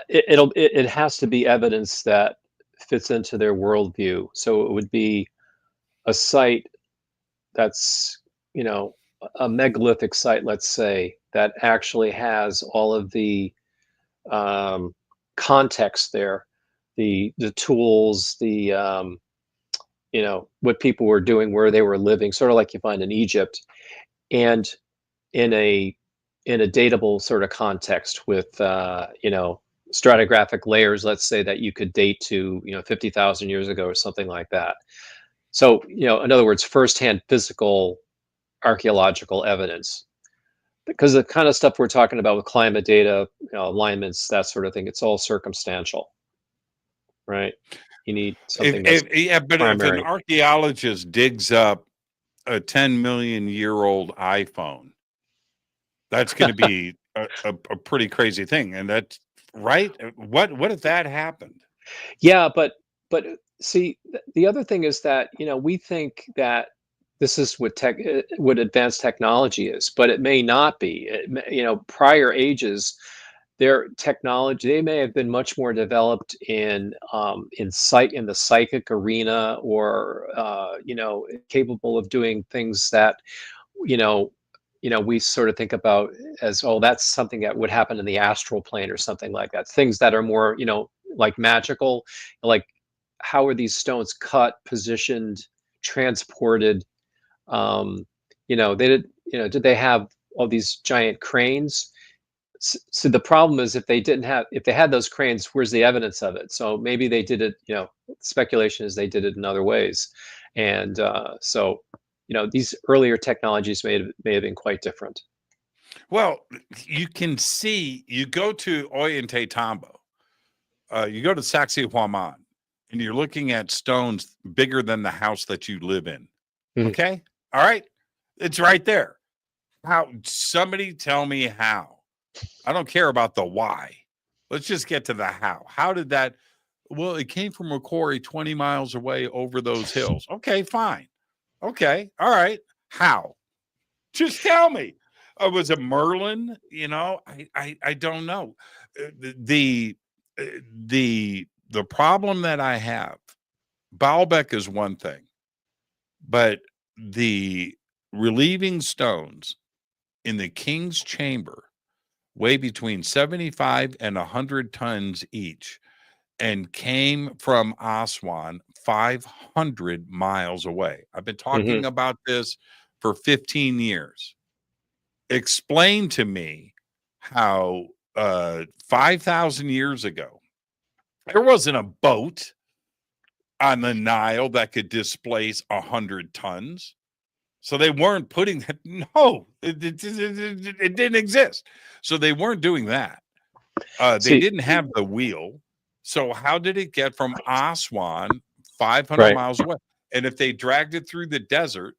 F: It has to be evidence that fits into their worldview. So it would be a site that's, a megalithic site, let's say, that actually has all of the context there, the tools, what people were doing, where they were living, sort of like you find in Egypt, and in a datable sort of context with stratigraphic layers, let's say, that you could date to 50,000 years ago or something like that. So in other words, firsthand physical archaeological evidence, because the kind of stuff we're talking about with climate data, alignments, that sort of thing, it's all circumstantial, right? You need something
E: But
F: primary.
E: if an archaeologist digs up a 10 million year old iPhone, that's going to be a pretty crazy thing. And that's right. What if that happened?
F: Yeah, but see, the other thing is that we think that this is what advanced technology is, but it may not be. Prior ages, their technology, they may have been much more developed in the psychic arena, or capable of doing things that we sort of think about as, oh, that's something that would happen in the astral plane or something like that. Things that are more like magical, like how are these stones cut, positioned, transported? Did they have all these giant cranes? So the problem is, if they had those cranes, where's the evidence of it? So maybe they did it, speculation is they did it in other ways. And so these earlier technologies may have been quite different.
E: Well, you can see, you go to Ollantaytambo, you go to Sacsayhuaman, and you're looking at stones bigger than the house that you live in.
F: Mhm.
E: Okay. All right. It's right there. How? Somebody tell me how. I don't care about the why. Let's just get to the how. How did that? Well, it came from a quarry 20 miles away over those hills. Okay, fine. Okay. All right. How? Just tell me. Was it Merlin? I don't know. The problem that I have, Baalbek is one thing, but the relieving stones in the king's chamber weigh between 75 and 100 tons each, and came from Aswan, 500 miles away. I've been talking about this for 15 years. Explain to me how 5,000 years ago, there wasn't a boat on the Nile that could displace 100 tons. So they weren't putting that. No, it didn't exist. So they weren't doing that. They didn't have the wheel. So how did it get from Aswan 500
F: Right.
E: miles away? And if they dragged it through the desert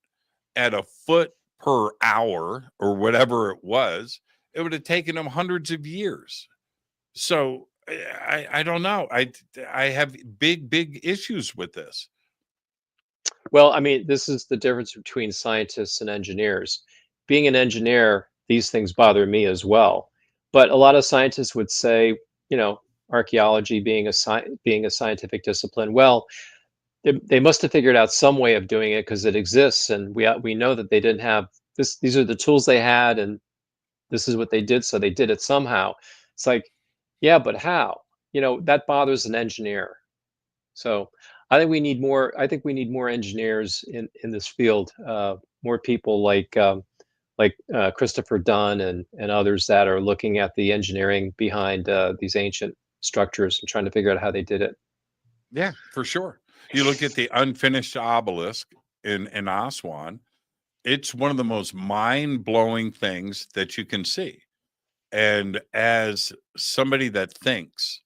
E: at a foot per hour or whatever it was, it would have taken them hundreds of years. So I don't know. I have big issues with this.
F: Well, I mean, this is the difference between scientists and engineers. Being an engineer, these things bother me as well. But a lot of scientists would say, archaeology being a scientific discipline, well, they must have figured out some way of doing it because it exists, and we know that they didn't have this. These are the tools they had, and this is what they did, so they did it somehow. It's like, yeah, but how? That bothers an engineer. So I think we need more. I think we need more engineers in this field. More people like Christopher Dunn and others that are looking at the engineering behind these ancient structures and trying to figure out how they did it.
E: Yeah, for sure. You look at the unfinished obelisk in Aswan, it's one of the most mind-blowing things that you can see. And as somebody that thinks,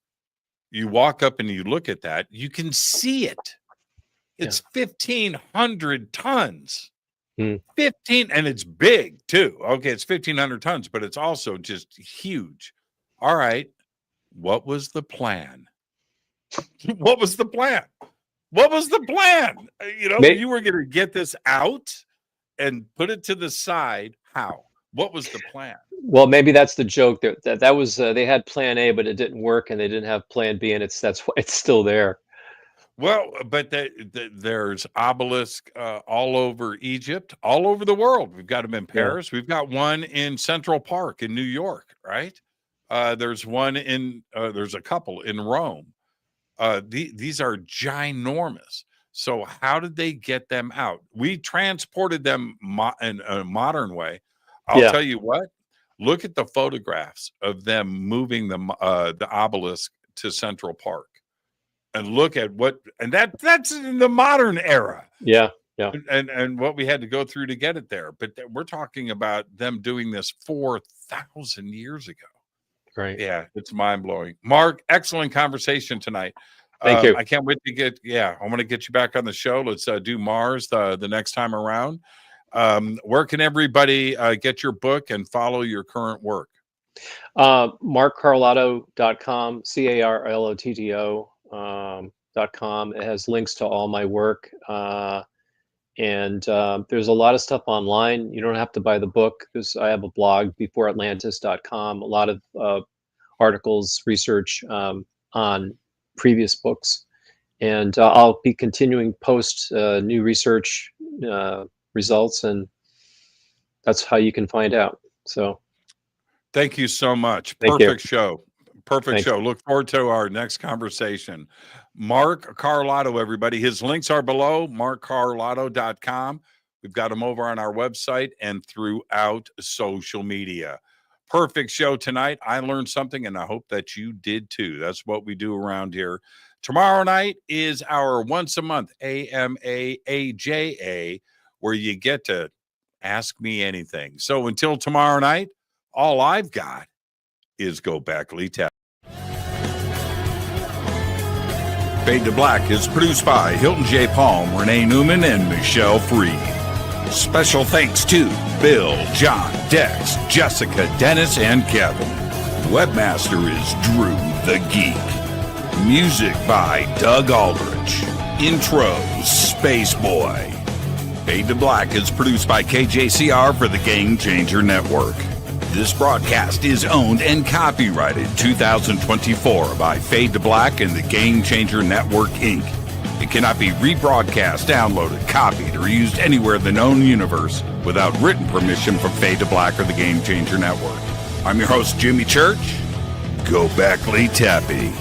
E: you walk up and you look at that, you can see it. It's 1,500 tons. 15, and it's big too. Okay, it's 1,500 tons, but it's also just huge. All right. What was the plan? What was the plan? What was the plan? You were going to get this out and put it to the side. How? What was the plan?
F: Well, maybe that's the joke. That was they had plan A, but it didn't work, and they didn't have plan B, and that's why it's still there.
E: Well, but there's obelisk all over Egypt, all over the world. We've got them in Paris. We've got one in Central Park in New York, right? There's one there's a couple in Rome. These are ginormous. So how did they get them out? We transported them in a modern way. I'll tell you what. Look at the photographs of them moving the obelisk to Central Park, and look at that's in the modern era.
F: Yeah.
E: And what we had to go through to get it there. But we're talking about them doing this 4,000 years ago.
F: Right.
E: Yeah, it's mind blowing. Mark, excellent conversation tonight.
F: Thank you.
E: I can't wait to I want to get you back on the show. Let's do Mars the next time around. Where can everybody get your book and follow your current work?
F: MarkCarlotto.com, CARLOTTO.com. It has links to all my work. And there's a lot of stuff online. You don't have to buy the book because I have a blog, beforeatlantis.com, a lot of articles, research on previous books. And I'll be continuing post new research results, and that's how you can find out. So
E: thank you so much.
F: Perfect
E: show. Look forward to our next conversation. Mark Carlotto, everybody. His links are below, markcarlotto.com. We've got him over on our website and throughout social media. Perfect show tonight. I learned something, and I hope that you did too. That's what we do around here. Tomorrow night is our once a month AMA-AJA, where you get to ask me anything. So until tomorrow night, all I've got is Gobeklet. Fade to Black is produced by Hilton J. Palm, Renee Newman, and Michelle Freed. Special thanks to Bill, John, Dex, Jessica, Dennis, and Kevin. Webmaster is Drew the Geek. Music by Doug Aldrich. Intro, Space Boy. Fade to Black is produced by KJCR for the Game Changer Network. This broadcast is owned and copyrighted 2024 by Fade to Black and the Game Changer Network, Inc. It cannot be rebroadcast, downloaded, copied, or used anywhere in the known universe without written permission from Fade to Black or the Game Changer Network. I'm your host, Jimmy Church. Gobeklet.